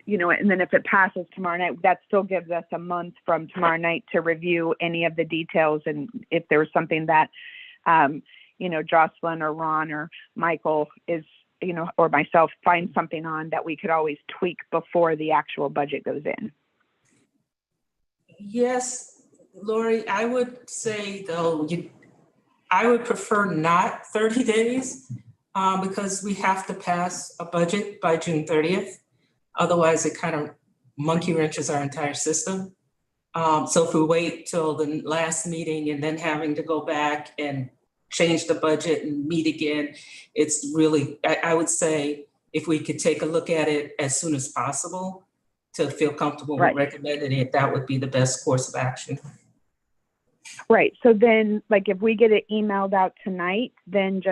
then if it passes tomorrow night, that still gives us a month from tomorrow night to review any of the details. And if there's something that, Jocelyn or Ron or Michael is, or myself find something on, that we could always tweak before the actual budget goes in. Yes, Lori, I would say though, I would prefer not 30 days because we have to pass a budget by June 30th. Otherwise, it kind of monkey wrenches our entire system. So if we wait till the last meeting and then having to go back and change the budget and meet again, it's really, I would say, if we could take a look at it as soon as possible to feel comfortable with recommending it, that would be the best course of action. Right. So then, like, if we get it emailed out tonight, then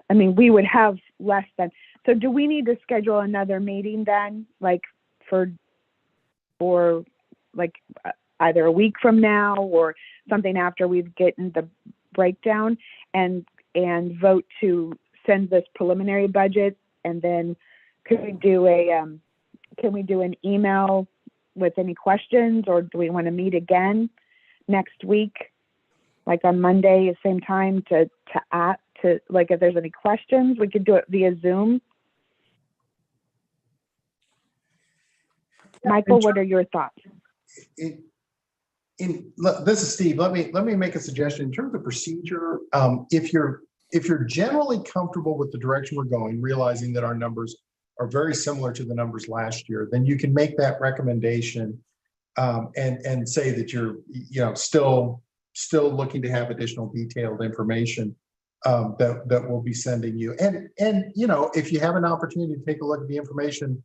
we would have less than. So do we need to schedule another meeting then, like for like either a week from now or something after we've gotten the breakdown, and vote to send this preliminary budget? And then can we do an email with any questions, or do we want to meet again next week, like on Monday, same time, to like, if there's any questions, we could do it via Zoom. Michael, what are your thoughts? This is Steve. Let me make a suggestion in terms of procedure. If you're generally comfortable with the direction we're going, realizing that our numbers are very similar to the numbers last year, then you can make that recommendation and say that you're still looking to have additional detailed information that we'll be sending you. And if you have an opportunity to take a look at the information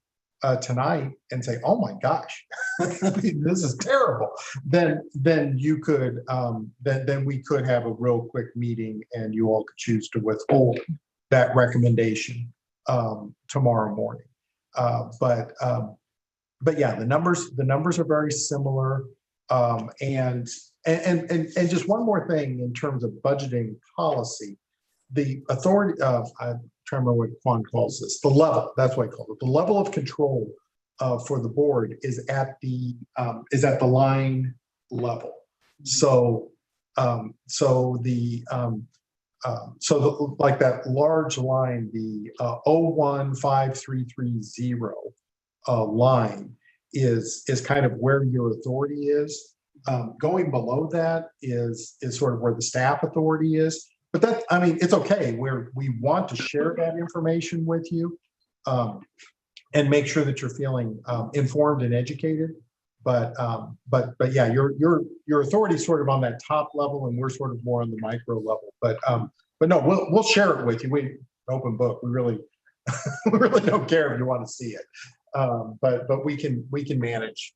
tonight and say, oh my gosh, this is terrible, then you could then we could have a real quick meeting and you all could choose to withhold that recommendation tomorrow morning. But yeah, the numbers are very similar, and And just one more thing in terms of budgeting policy, the authority of, I'm trying to remember what Juan calls this, the level, that's what I call it. The level of control for the board is at the line level. So like that large line, the 015330 line is kind of where your authority is. Going below that is sort of where the staff authority is. But that, I mean, it's okay. We want to share that information with you and make sure that you're feeling informed and educated. But yeah, your authority is sort of on that top level, and we're sort of more on the micro level. But no, we'll share it with you. We open book. We really we really don't care if you want to see it. But we can manage.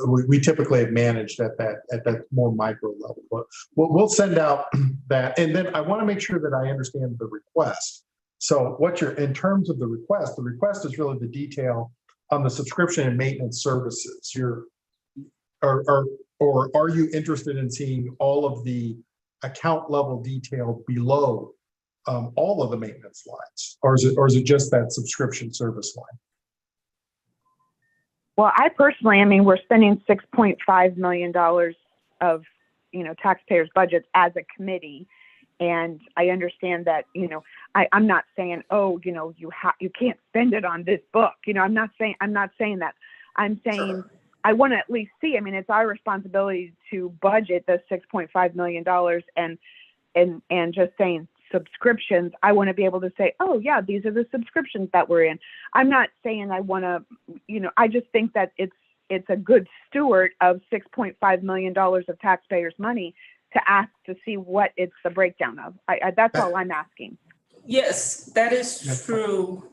We typically have managed at that more micro level. But we'll send out that, and then I want to make sure that I understand the request. So in terms of the request is really the detail on the subscription and maintenance services. Or are you interested in seeing all of the account level detail below all of the maintenance lines, or is it just that subscription service line? Well, I personally, I mean, we're spending $6.5 million of, taxpayers' budgets as a committee. And I understand that, I'm not saying, you can't spend it on this book. I'm not saying that. I'm saying sure. I want to at least see, I mean, it's our responsibility to budget the $6.5 million and just saying subscriptions. I want to be able to say, oh yeah, these are the subscriptions that we're in. I'm not saying I want to, I just think that it's a good steward of $6.5 million of taxpayers' money to ask to see what it's the breakdown of. That's all I'm asking. Yes, that is true.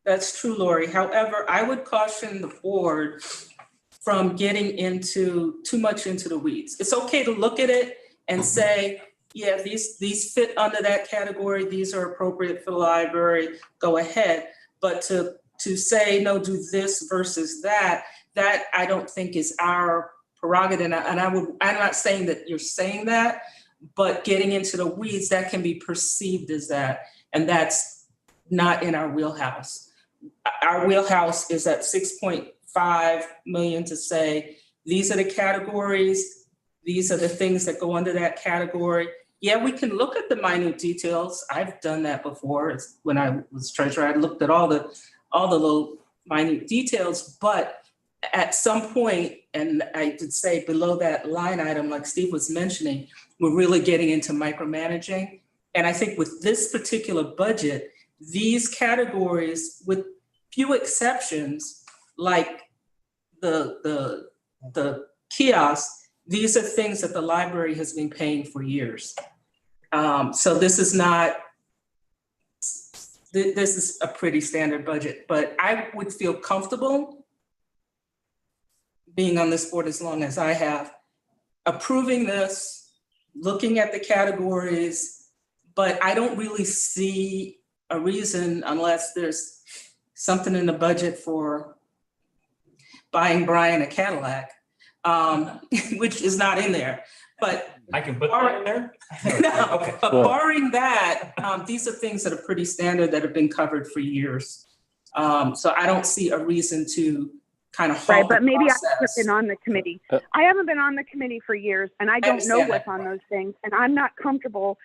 That's true, Lori. However, I would caution the board from getting too much into the weeds. It's okay to look at it and say, yeah, these fit under that category. These are appropriate for the library. Go ahead. But to say, no, do this versus that I don't think is our prerogative. And I'm not saying that you're saying that, but getting into the weeds, that can be perceived as that. And that's not in our wheelhouse. Our wheelhouse is at 6.5 million to say, these are the categories. These are the things that go under that category. Yeah, we can look at the minute details. I've done that before. When I was treasurer, I looked at all the little minute details, but at some point, and I did say below that line item, like Steve was mentioning, we're really getting into micromanaging. And I think with this particular budget, these categories, with few exceptions, like the kiosk, these are things that the library has been paying for years. So this is a pretty standard budget, but I would feel comfortable being on this board as long as I have, approving this, looking at the categories, but I don't really see a reason, unless there's something in the budget for buying Brian a Cadillac, which is not in there. But I can put that in there? No, okay. But barring that, these are things that are pretty standard that have been covered for years. So I don't see a reason to kind of halt right, but maybe process. I haven't been on the committee. I haven't been on the committee for years, and I don't know what's on those things, and I'm not comfortable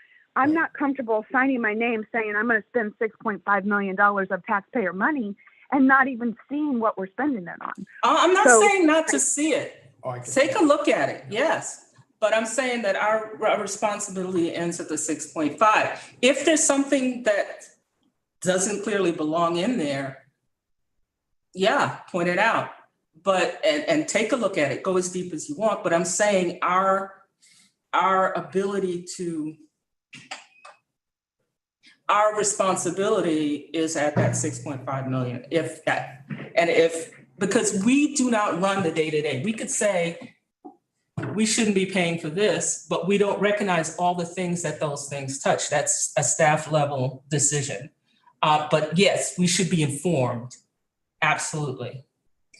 signing my name saying I'm going to spend $6.5 million of taxpayer money and not even seeing what we're spending it on. I'm not saying not to see it. Take a look at it, yes. But I'm saying that our responsibility ends at the 6.5. If there's something that doesn't clearly belong in there, yeah, point it out. But and take a look at it, go as deep as you want. But I'm saying our ability to, our responsibility is at that 6.5 million, if that, because we do not run the day-to-day. We could say we shouldn't be paying for this, but we don't recognize all the things that those things touch. That's a staff level decision. But yes, we should be informed. Absolutely.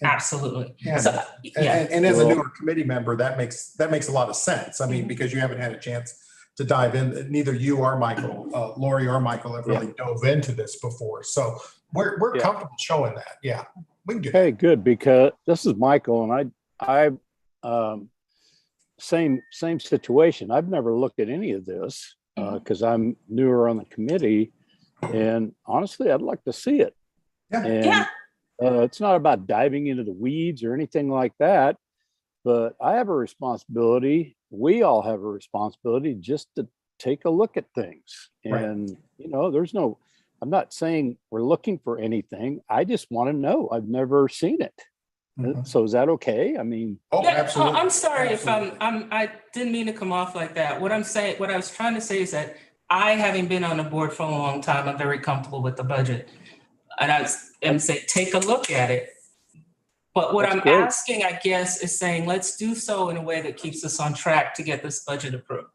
Absolutely. Yeah. So, yeah. And as a newer committee member, that makes a lot of sense. I mean, because you haven't had a chance to dive in, neither you or Michael, Lori or Michael have really dove into this before. So we're comfortable showing that. Yeah, we can do that. Okay, good, because this is Michael and I same situation. I've never looked at any of this because I'm newer on the committee, and honestly, I'd like to see it. Yeah. And it's not about diving into the weeds or anything like that, but I have a responsibility. We all have a responsibility just to take a look at things. And, I'm not saying we're looking for anything. I just want to know. I've never seen it. So is that okay? I mean, absolutely. I'm sorry absolutely. if I didn't mean to come off like that. What I was trying to say is that having been on the board for a long time, I'm very comfortable with the budget. And I am saying, take a look at it. But what I'm asking, I guess, is saying, let's do so in a way that keeps us on track to get this budget approved.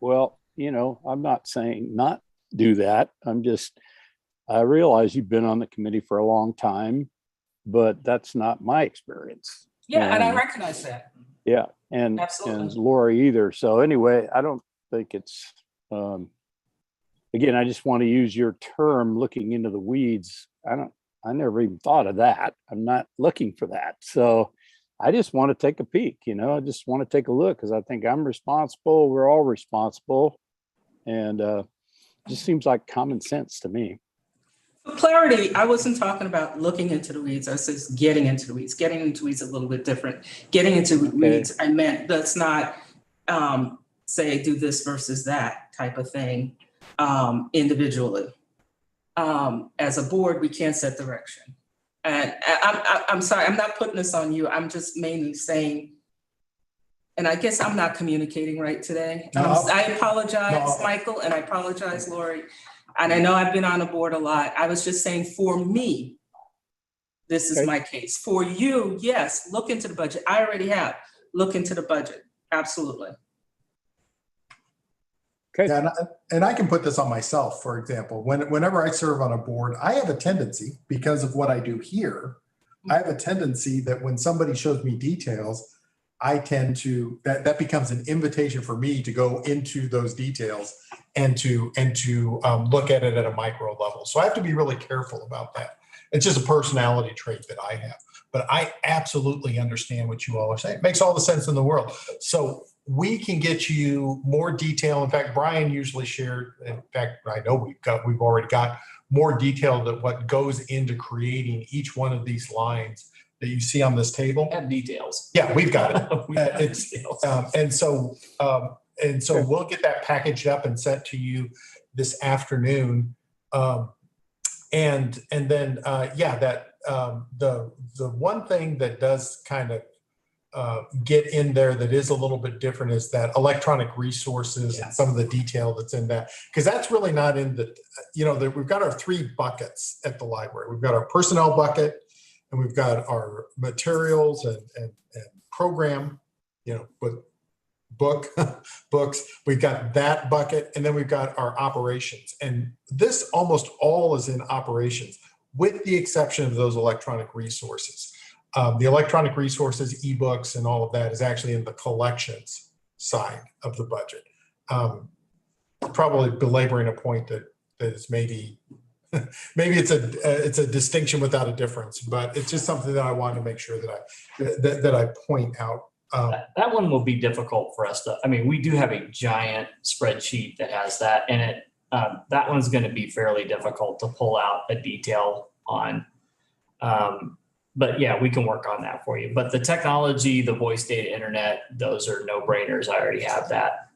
Well, I'm not saying not do that. I realize you've been on the committee for a long time, but that's not my experience. Yeah, and I recognize that. Yeah, and Lori either. So anyway, I don't think it's, again, I just want to use your term, looking into the weeds. I never even thought of that. I'm not looking for that. So I just want to take a peek, I just want to take a look because I think I'm responsible. We're all responsible. And it just seems like common sense to me. For clarity, I wasn't talking about looking into the weeds. I was just getting into the weeds. Getting into weeds is a little bit different. Getting into weeds, I meant let's not say do this versus that type of thing individually. As a board, we can't set direction. And I'm sorry, I'm not putting this on you. I'm just mainly saying, and I guess I'm not communicating right today. I apologize, Michael, and I apologize, Lori. And I know I've been on the board a lot. I was just saying, for me, this is my case. For you, yes, look into the budget. I already have. Look into the budget. Absolutely. Okay. Yeah, and I can put this on myself, for example. Whenever I serve on a board, I have a tendency, because of what I do here, I have a tendency that when somebody shows me details, I tend to, that becomes an invitation for me to go into those details and to look at it at a micro level. So I have to be really careful about that. It's just a personality trait that I have. But I absolutely understand what you all are saying. It makes all the sense in the world. So we can get you more detail. In fact, Brian usually shared, in fact, I know we've already got more detail that what goes into creating each one of these lines that you see on this table. And details. Yeah, we've got it. And so we'll get that packaged up and sent to you this afternoon. And then the one thing that does kind of get in there that is a little bit different is that electronic resources and some of the detail that's in that, because that's really not in the, we've got our 3 buckets at the library. We've got our personnel bucket, and we've got our materials and program, with books. We've got that bucket, and then we've got our operations. And this almost all is in operations, with the exception of those electronic resources. The electronic resources, ebooks, and all of that is actually in the collections side of the budget. Probably belaboring a point that is maybe it's a distinction without a difference, but it's just something that I wanted to make sure that I point out. That one will be difficult for us to. I mean, we do have a giant spreadsheet that has that in it. That one's going to be fairly difficult to pull out a detail on. But yeah, we can work on that for you. But the technology, the voice data internet, those are no brainers. I already have that.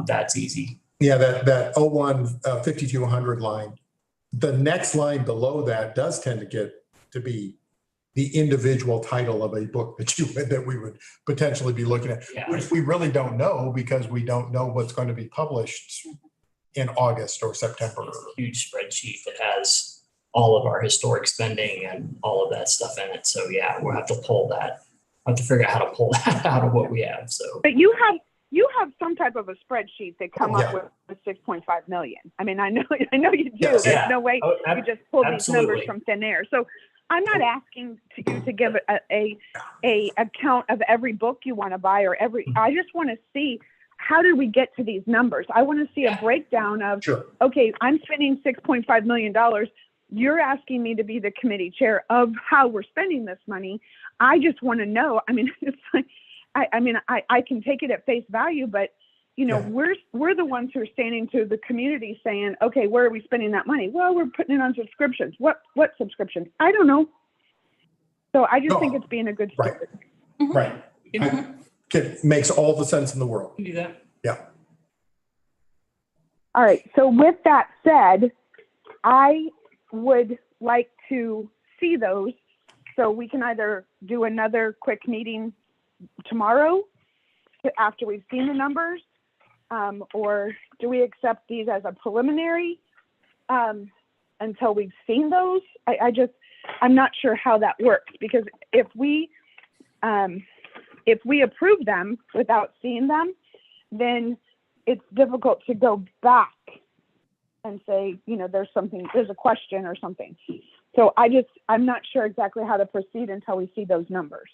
That's easy. Yeah, that 01 5200 line. The next line below that does tend to get to be the individual title of a book that we would potentially be looking at, which we really don't know because we don't know what's going to be published in August or September. It's a huge spreadsheet that has all of our historic spending and all of that stuff in it. So yeah, we'll have to pull that. I'll have to figure out how to pull that out of what we have. So, but you have some type of a spreadsheet that come up with 6.5 million. I mean, I know you do. Yes, There's no way you just pull these numbers from thin air. So I'm not asking you to give a account of every book you want to buy or I just want to see, how did we get to these numbers? I want to see a breakdown of, Sure. okay, I'm spending $6.5 million. You're asking me to be the committee chair of how we're spending this money. I just want to know. I mean, it's like, I can take it at face value, but you know, we're the ones who are standing to the community saying, okay, where are we spending that money? Well, we're putting it on subscriptions. What subscriptions? I don't know. So I just think it's being a good steward. Right. It makes all the sense in the world. Do that. Yeah. All right. So with that said, I would like to see those. So we can either do another quick meeting tomorrow after we've seen the numbers, or do we accept these as a preliminary until we've seen those? I'm not sure how that works, because if we approve them without seeing them, then it's difficult to go back and say, you know, there's a question or something. So I'm not sure exactly how to proceed until we see those numbers.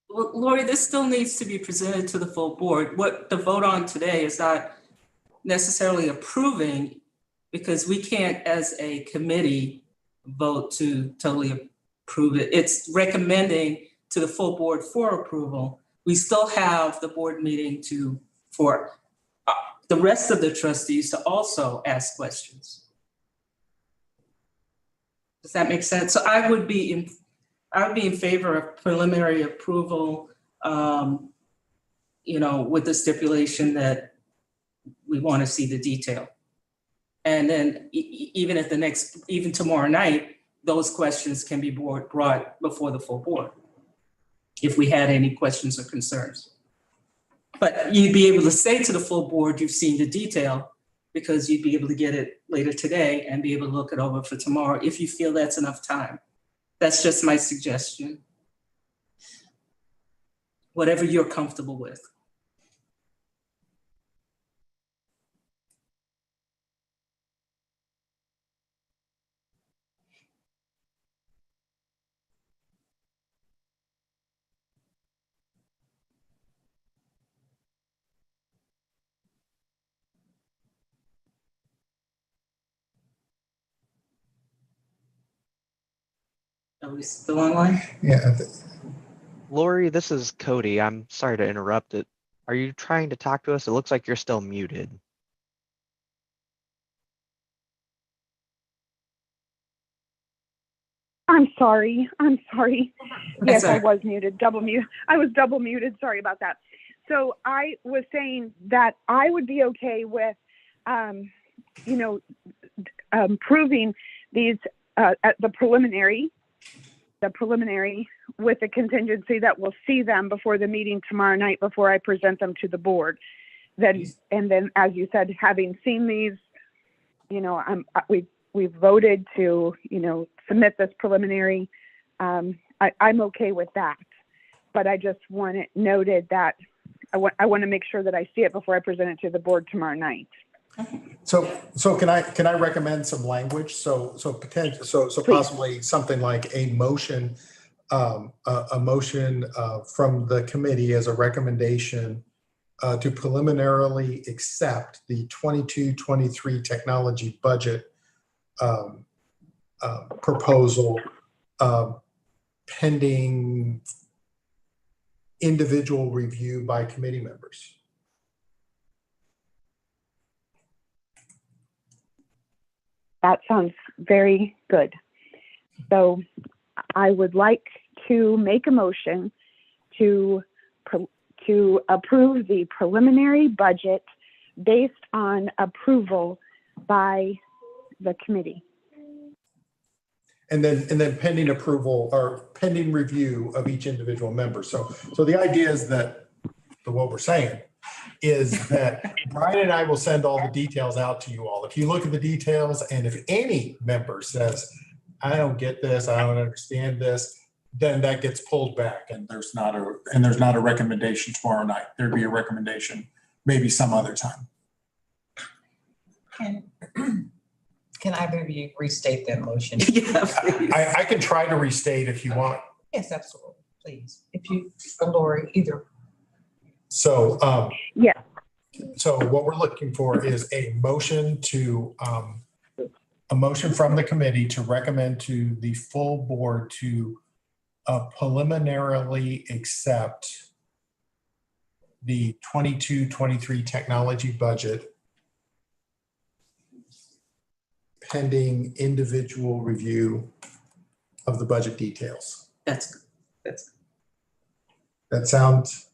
Well, Lori, this still needs to be presented to the full board. What the vote on today is not necessarily approving, because we can't, as a committee, vote to totally approve it. It's recommending to the full board for approval. We still have the board meeting for the rest of the trustees to also ask questions. Does that make sense? So I would be in favor of preliminary approval, you know, with the stipulation that we want to see the detail. And then even tomorrow night, those questions can be brought before the full board if we had any questions or concerns. But you'd be able to say to the full board, you've seen the detail, because you'd be able to get it later today and be able to look it over for tomorrow if you feel that's enough time. That's just my suggestion. Whatever you're comfortable with. Are we still online? Yeah. Lori, this is Cody. I'm sorry to interrupt it. Are you trying to talk to us? It looks like you're still muted. I'm sorry. Yes, all I right. was muted, double mute. I was double muted. Sorry about that. So I was saying that I would be okay with, proving these at the preliminary with the contingency that we'll see them before the meeting tomorrow night before I present them to the board. And then, as you said, having seen these, you know, we've voted to, you know, submit this preliminary. I'm okay with that, but I just want it noted that I want to make sure that I see it before I present it to the board tomorrow night. So can I recommend some language? So possibly something like a motion from the committee as a recommendation to preliminarily accept the 22-23 technology budget proposal pending individual review by committee members. That sounds very good. So I would like to make a motion to approve the preliminary budget based on approval by the committee. And then pending approval or pending review of each individual member. So the idea is that what we're saying is that Brian and I will send all the details out to you all. If you look at the details, and if any member says, I don't get this, I don't understand this, then that gets pulled back, and there's not a recommendation tomorrow night. There'd be a recommendation maybe some other time. Can either of you restate that motion? Yeah, please. I can try to restate if you want. Yes, absolutely, please. If you, or Lori, either. So, Yeah. so what we're looking for is a motion from the committee to recommend to the full board to preliminarily accept the 22-23 technology budget pending individual review of the budget details. That's That sounds,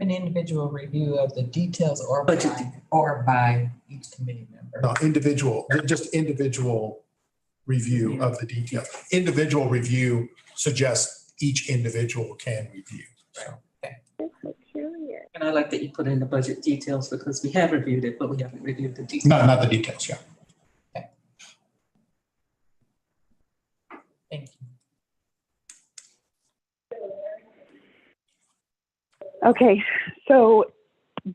An individual review of the details or Budget by each committee member. no, just individual review of the details. Individual review suggests each individual can review. So, And I like that you put in the budget details because we have reviewed it, but we haven't reviewed the details. not the details, yeah. Thank you. Okay, so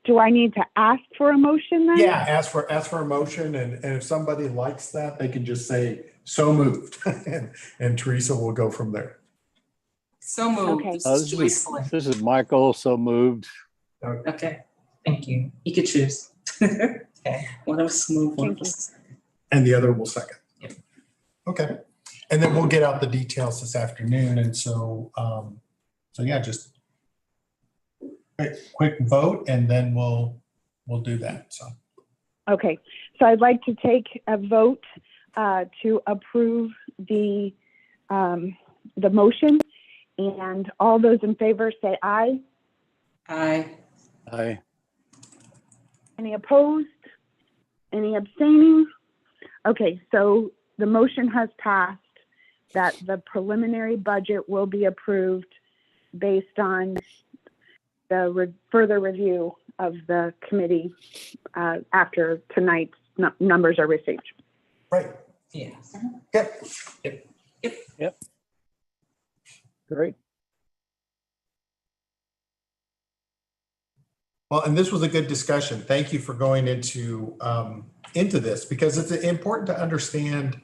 do I need to ask for a motion then? Yeah, ask for a motion, and if somebody likes that, they can just say, so moved. And Teresa will go from there. So moved. Okay. This is Michael, so moved. Okay, Thank you. you could choose. Okay. One of us move, one of Thank you. us. And the other will second. Yep. Okay. And then we'll get out the details this afternoon. And so, yeah, just quick vote, and then we'll do that. So, Okay, so I'd like to take a vote to approve the motion, and all those in favor say aye. Aye. Aye. Any opposed? Any abstaining? Okay, so the motion has passed that the preliminary budget will be approved based on the further review of the committee after tonight's numbers are received. right. Yes. Yep. Great. Well, and this was a good discussion. Thank you for going into this, because it's important to understand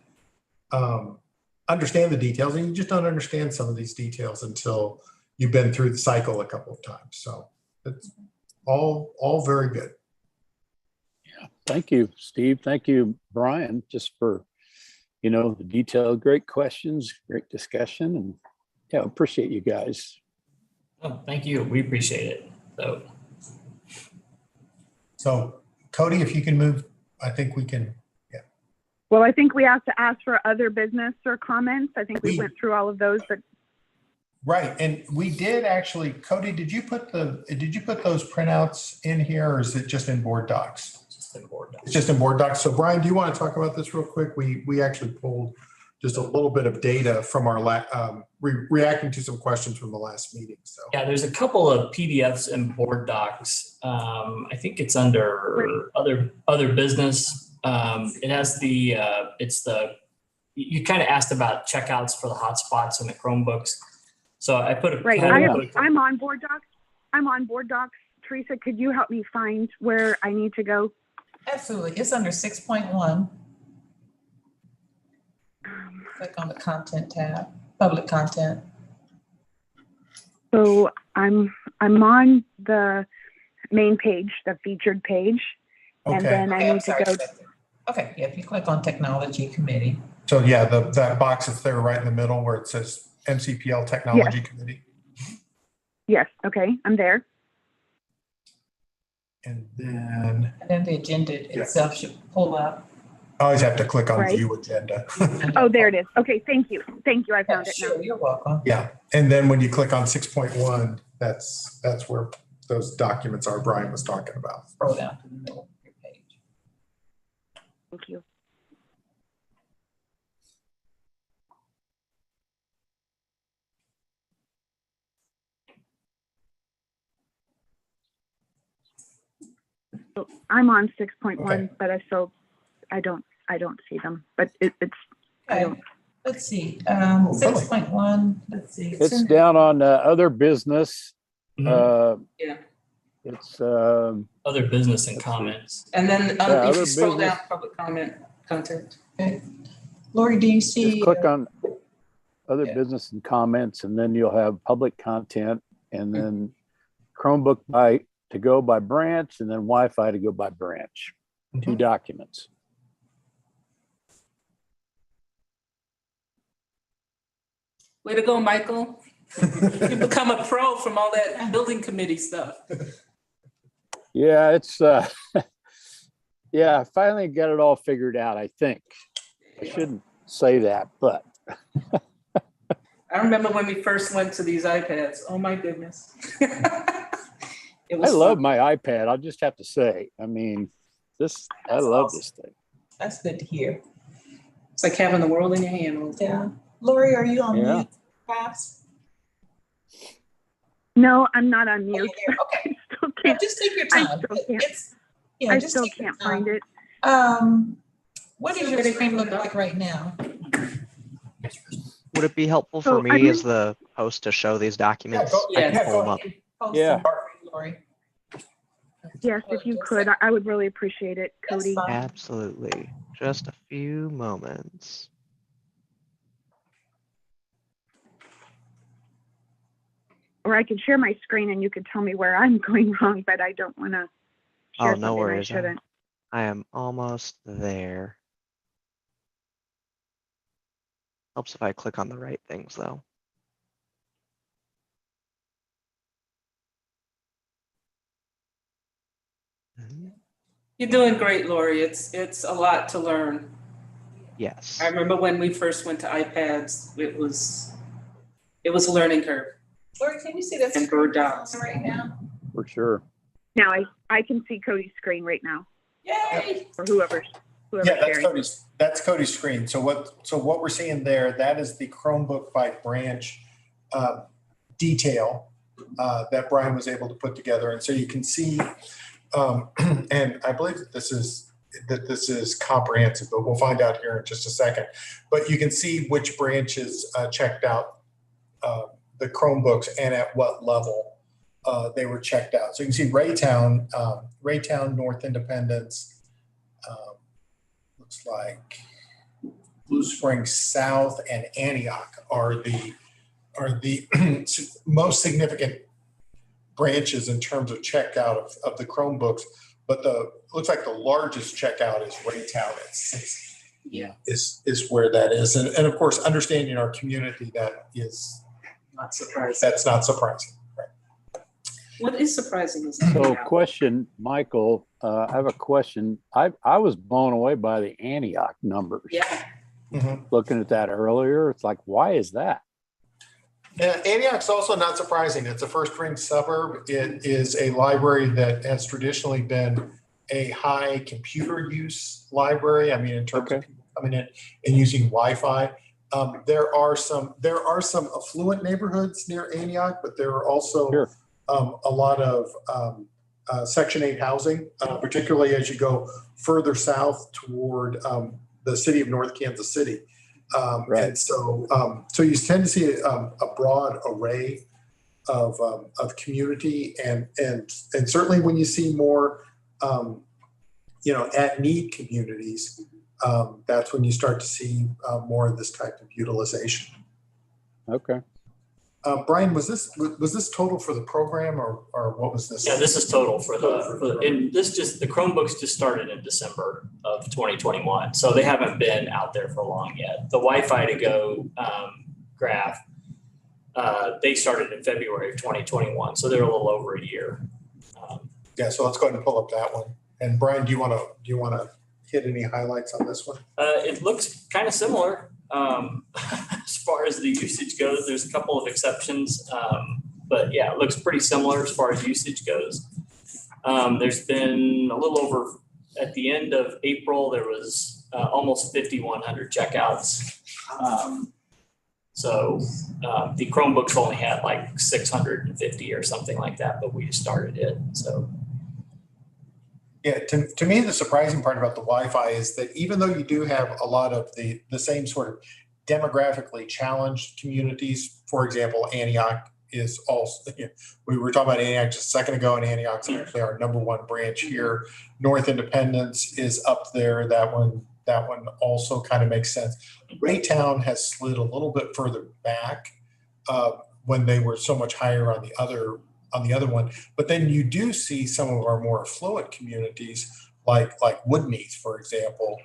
the details, and you just don't understand some of these details until you've been through the cycle a couple of times. So it's all very good. Yeah. Thank you, Steve. Thank you, Brian, just for, the detailed, great questions, great discussion, and yeah, appreciate you guys. Oh, thank you. We appreciate it. So Cody, if you can move, I think we can. Yeah. Well, I think we have to ask for other business or comments. I think we went through all of those, but. Right, and we did actually, Cody, did you put those printouts in here, or is it just in board docs? Just in board docs. It's just in board docs. So Brian, do you want to talk about this real quick? We actually pulled just a little bit of data from our reacting to some questions from the last meeting. So Yeah, there's a couple of PDFs and board docs. I think it's under other business. It has you kind of asked about checkouts for the hotspots and the Chromebooks. So I put a Right, I'm on board docs. Teresa, could you help me find where I need to go? Absolutely. It's under 6.1. Click on the content tab, public content. So I'm on the main page, the featured page, and okay. then I Okay, I'm need to sorry. go. Okay, yeah, if you click on technology committee. So yeah, that box is there right in the middle where it says MCPL Technology Committee. Yes, okay, I'm there. And then The agenda itself should pull up. I always have to click on Right. View Agenda. Oh, there it is. Okay, thank you. I found it now. Sure, you're welcome. Yeah, and then when you click on 6.1, that's where those documents are Brian was talking about. Scroll down to the middle of your page. Thank you. So I'm on 6.1, Okay. but I don't see them, but it's, I Okay, don't, let's see, 6.1, let's see. It's down on other business. Mhm. Yeah. It's Other business and comments. And then Yeah, if you other scroll down, business. public comment, content. Okay. Lori, do you Just see? click on other yeah. business and comments, and then you'll have public content, and then Chromebook to go by branch, and then Wi-Fi to go by branch. Two documents. Way to go, Michael. You become a pro from all that building committee stuff. Yeah, it's yeah, I finally got it all figured out, I think. I shouldn't say that, but I remember when we first went to these iPads. Oh my goodness. It was I love fun. my iPad. I'll just have to say. I mean, I love this thing. That's good to hear. It's like having the world in your hand all the time. Yeah. Lori, are you on Yeah. mute, perhaps? No, I'm not on mute. Okay. I still Yeah, can't. just take your I time. still can't. Yeah, I just still take your can't time. find it. What So does your getting screen look cleaned up. like right now? Would it be helpful So, for me I mean- as the host to show these documents? Yeah, I can yeah, pull them up. Post Yeah. them, Lori. Yes, if you could, I would really appreciate it, That's Cody. fine. Absolutely. Just a few moments. Or I could share my screen and you could tell me where I'm going wrong, but I don't want to share Oh, no something I worries. shouldn't. I am almost there. Helps if I click on the right things, though. You're doing great, Lori. It's a lot to learn. Yes. I remember when we first went to iPads, it was a learning curve. Lori, can you see that And screen bird dogs. right now? For sure. Now I can see Cody's screen right now, Yay! or whoever's Yeah, that's sharing. Cody's screen. So what we're seeing there, that is the Chromebook by branch detail that Brian was able to put together. And so you can see, and I believe that this is comprehensive, but we'll find out here in just a second. But you can see which branches checked out the Chromebooks and at what level they were checked out. So you can see Raytown, North Independence, looks like Blue Springs South and Antioch are the most significant branches in terms of checkout of the Chromebooks. But looks like the largest checkout is Raytown at 6. Yeah. Is where that is. And of course, understanding our community, Not surprising. that's not surprising. Right. What is surprising is So question, Michael, I have a question. I was blown away by the Antioch numbers. Yeah. Looking at that earlier, it's like, why is that? Yeah, Antioch's also not surprising. It's a first-ring suburb. It is a library that has traditionally been a high computer use library. I mean, in terms of people coming in and using Wi-Fi. There are some affluent neighborhoods near Antioch, but there are also a lot of Section 8 housing, particularly as you go further south toward the city of North Kansas City. And so you tend to see a broad array of community, and certainly when you see more, at need communities, that's when you start to see more of this type of utilization. Okay. Brian, was this total for the program, or what was this? Yeah, this is total for the Chromebooks just started in December of 2021. So they haven't been out there for long yet. The Wi-Fi to go graph, they started in February of 2021. So they're a little over a year. Yeah, so let's go ahead and pull up that one. And Brian, do you want to hit any highlights on this one? It looks kind of similar. As far as the usage goes, there's a couple of exceptions, but yeah, it looks pretty similar as far as usage goes. There's been a little over, at the end of April, there was almost 5,100 checkouts. So the Chromebooks only had like 650 or something like that, but we just started it, so. Yeah, to me, the surprising part about the Wi-Fi is that even though you do have a lot of the same sort of demographically challenged communities, for example, Antioch is also, we were talking about Antioch just a second ago, and Antioch's actually our #1 branch here. North Independence is up there. That one that one also kind of makes sense. Raytown has slid a little bit further back when they were so much higher on the other one. But then you do see some of our more affluent communities, like Woodneath, for example,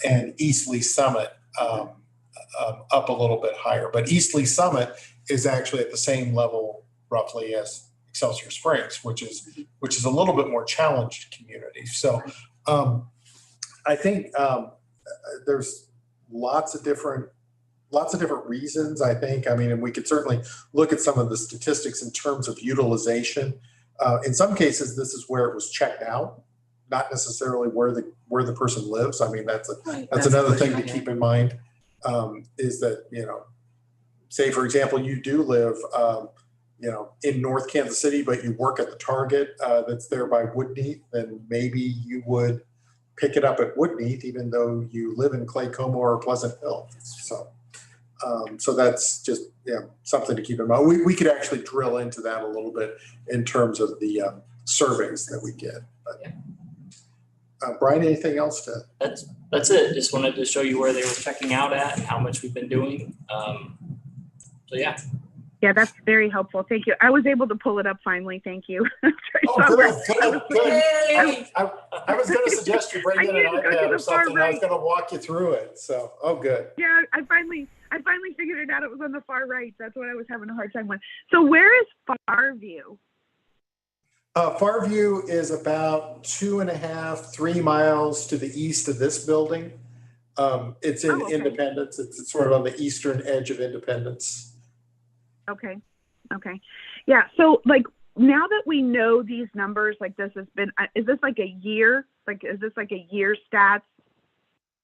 and Eastleigh Summit up a little bit higher. But Eastleigh Summit is actually at the same level roughly as Excelsior Springs, which is a little bit more challenged community. So I think there's lots of different reasons, I think. I mean, and we could certainly look at some of the statistics in terms of utilization. In some cases, this is where it was checked out, not necessarily where the person lives. I mean, that's another thing to keep in mind, is that, say, for example, you do live, in North Kansas City, but you work at the Target that's there by Woodneath, then maybe you would pick it up at Woodneath, even though you live in Claycoma or Pleasant Hill. So that's just something to keep in mind. We could actually drill into that a little bit in terms of the surveys that we get. But, Brian, anything else to? That's it. Just wanted to show you where they were checking out at and how much we've been doing. So yeah. Yeah, that's very helpful. Thank you. I was able to pull it up finally. Thank you. Oh, good. I was going to suggest you bring in an iPad or something. I was going to walk you through it. So, good. Yeah, I finally figured it out. It was on the far right. That's what I was having a hard time with. So where is Farview? Farview is about 2.5, 3 miles to the east of this building. It's in Independence. It's sort of on the eastern edge of Independence. Okay. Yeah. So now that we know these numbers, this has been, is this like a year? Is this like a year stats?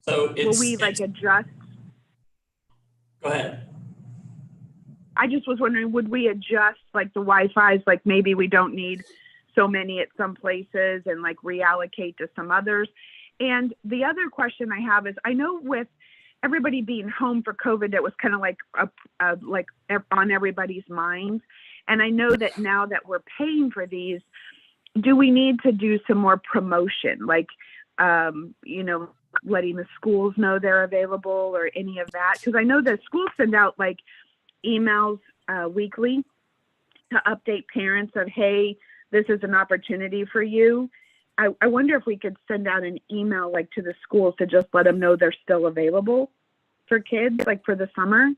So will we adjust? Go ahead. I just was wondering, would we adjust the Wi-Fi's? Maybe we don't need so many at some places and reallocate to some others. And the other question I have is, I know with everybody being home for COVID, it was kind of on everybody's minds. And I know that now that we're paying for these, do we need to do some more promotion? Letting the schools know they're available or any of that? Because I know that schools send out emails weekly to update parents of, hey, this is an opportunity for you. I wonder if we could send out an email to the schools to just let them know they're still available for kids, for the summer.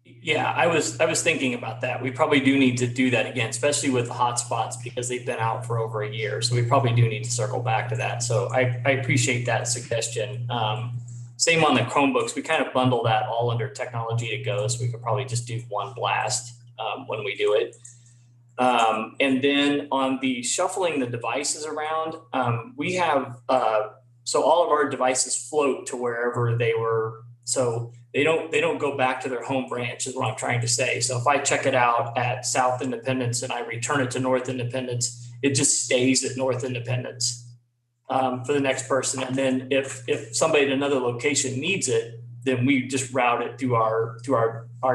Yeah, I was thinking about that. We probably do need to do that again, especially with the hotspots, because they've been out for over a year. So we probably do need to circle back to that. So I appreciate that suggestion. Same on the Chromebooks. We kind of bundle that all under technology to go. So we could probably just do one blast when we do it. And then on the shuffling the devices around, we have, so all of our devices float to wherever they were. So they don't go back to their home branch is what I'm trying to say. So if I check it out at South Independence and I return it to North Independence, it just stays at North Independence for the next person. And then if somebody at another location needs it, then we just route it through our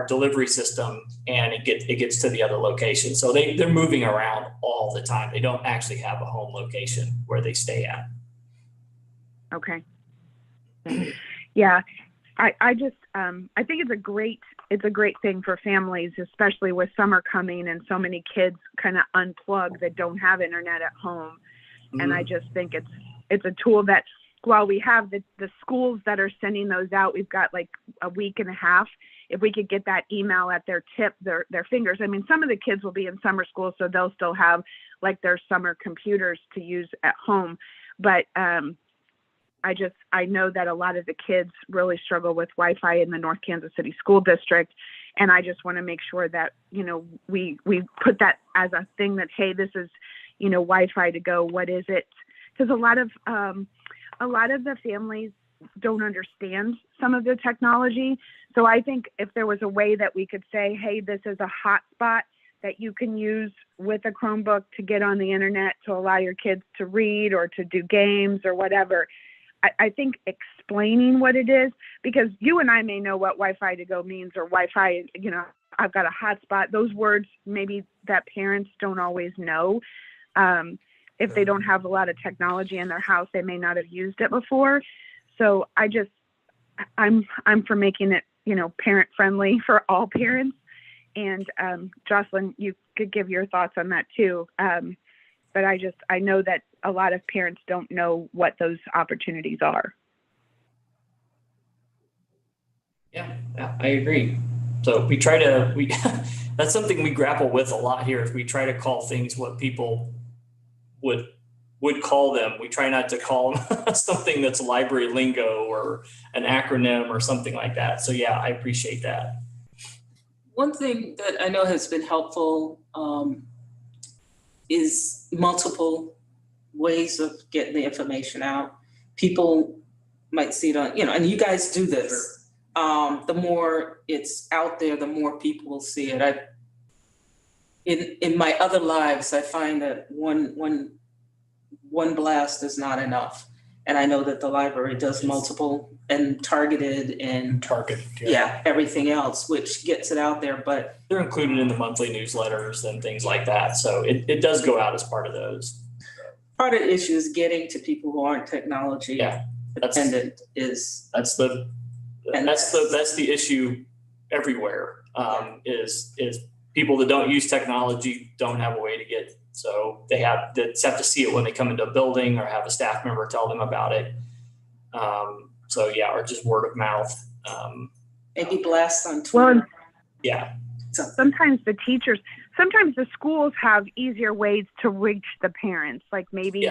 delivery system, and it gets to the other location. So they're moving around all the time. They don't actually have a home location where they stay at. Okay. Yeah. I just I think it's a great thing for families, especially with summer coming and so many kids kind of unplug that don't have internet at home. Mm-hmm. And I just think it's a tool that, while we have the schools that are sending those out, we've got a week and a half. If we could get that email at their fingers. I mean, some of the kids will be in summer school, so they'll still have their summer computers to use at home. But I know that a lot of the kids really struggle with Wi-Fi in the North Kansas City School District. And I just want to make sure that, we put that as a thing that, hey, this is, Wi-Fi to go. What is it? Because a lot of the families don't understand some of the technology. So I think if there was a way that we could say, hey, this is a hotspot that you can use with a Chromebook to get on the internet to allow your kids to read or to do games or whatever. I think explaining what it is, because you and I may know what Wi-Fi to go means, or Wi-Fi, I've got a hotspot. Those words maybe that parents don't always know. if they don't have a lot of technology in their house, they may not have used it before. So I'm for making it, parent friendly for all parents. And Jocelyn, you could give your thoughts on that too. But I know that a lot of parents don't know what those opportunities are. Yeah, I agree. So that's something we grapple with a lot here. If we try to call things what people would call them, we try not to call them something that's library lingo or an acronym or something like that. So yeah, I appreciate that. One thing that I know has been helpful is multiple ways of getting the information out. People might see it on, and you guys do this. The more it's out there, the more people will see it. In my other lives, I find that one blast is not enough. And I know that the library does multiple and targeted and everything else, which gets it out there. But they're included in the monthly newsletters and things like that. So it does go out as part of those. Part of the issue is getting to people who aren't technology dependent. That's the issue everywhere. Is people that don't use technology don't have a way to get. So they have to see it when they come into a building or have a staff member tell them about it. Or just word of mouth. Maybe blast on Twitter. Well, sometimes the schools have easier ways to reach the parents. Like maybe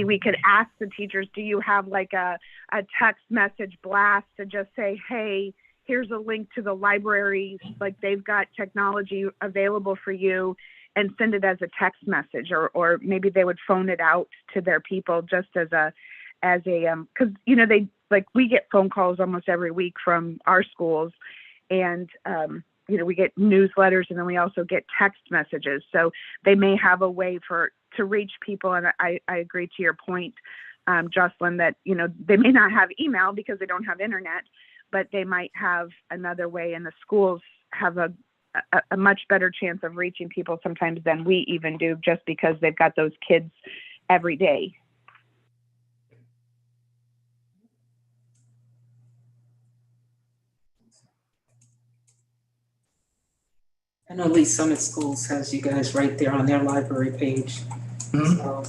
we could ask the teachers, do you have like a text message blast to just say, hey, here's a link to the library, like they've got technology available for you, and send it as a text message, or maybe they would phone it out to their people just as a because we get phone calls almost every week from our schools, and we get newsletters, and then we also get text messages. So they may have a way to reach people. And I agree to your point, Jocelyn, that, they may not have email because they don't have internet, but they might have another way, and the schools have a much better chance of reaching people sometimes than we even do, just because they've got those kids every day. I know Lee Summit Schools has you guys right there on their library page. So,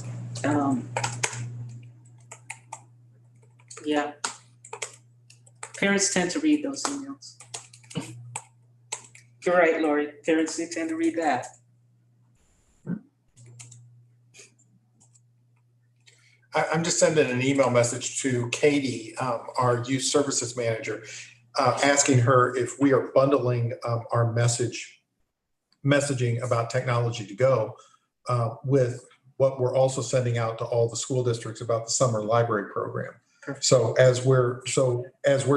parents tend to read those emails. You're right, Lori. Parents do tend to read that. I'm just sending an email message to Katie, our youth services manager, asking her if we are bundling our messaging about technology to go with what we're also sending out to all the school districts about the summer library program. So as we're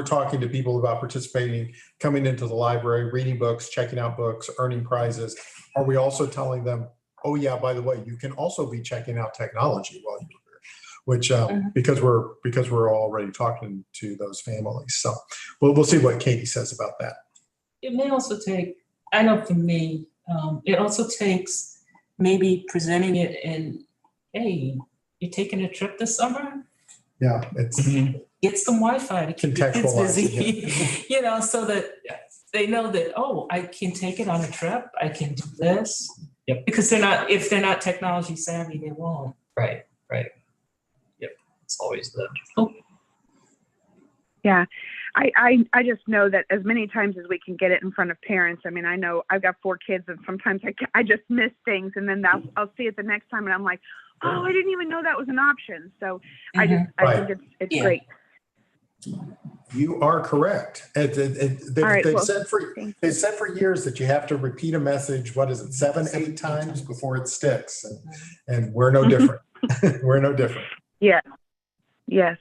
talking to people about participating, coming into the library, reading books, checking out books, earning prizes, are we also telling them, oh yeah, by the way, you can also be checking out technology while you're here, which because we're already talking to those families. So we'll see what Katie says about that. It may also take, I know for me, it also takes maybe presenting it in, hey, you're taking a trip this summer? Yeah, it's get some Wi-Fi to keep your kids busy, so that they know that, oh, I can take it on a trip. I can do this. Yep. Because if they're not technology savvy, they won't. Right. Yep. It's always the. Oh. Yeah. I just know that as many times as we can get it in front of parents. I mean, I know I've got 4 kids, and sometimes I just miss things, and then I'll see it the next time, and I'm like, oh, I didn't even know that was an option. So I think it's great. You are correct. They've said for years that you have to repeat a message. What is it, 7-8 times before it sticks, and we're no different. We're no different. Yeah. Yes.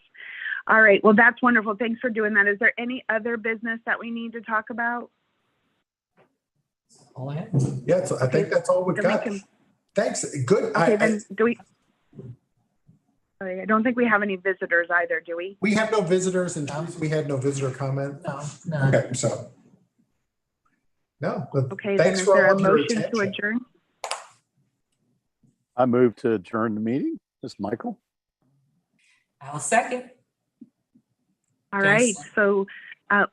All right. Well, that's wonderful. Thanks for doing that. Is there any other business that we need to talk about? All I have. Yeah. So I think that's all we've got. Thanks. Good. Okay, then do we? I don't think we have any visitors either, do we? We have no visitors, and we had no visitor comment. No. Okay, so no. Okay, Thanks then is for there all a of your motion to attention. adjourn? I move to adjourn the meeting. This is Michael. I'll second. All right, Yes. so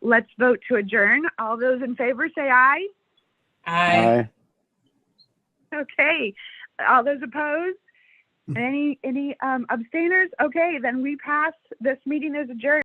let's vote to adjourn. All those in favor say aye. Aye. Okay. All those opposed? Any abstainers? Okay, then we pass. This meeting is adjourned.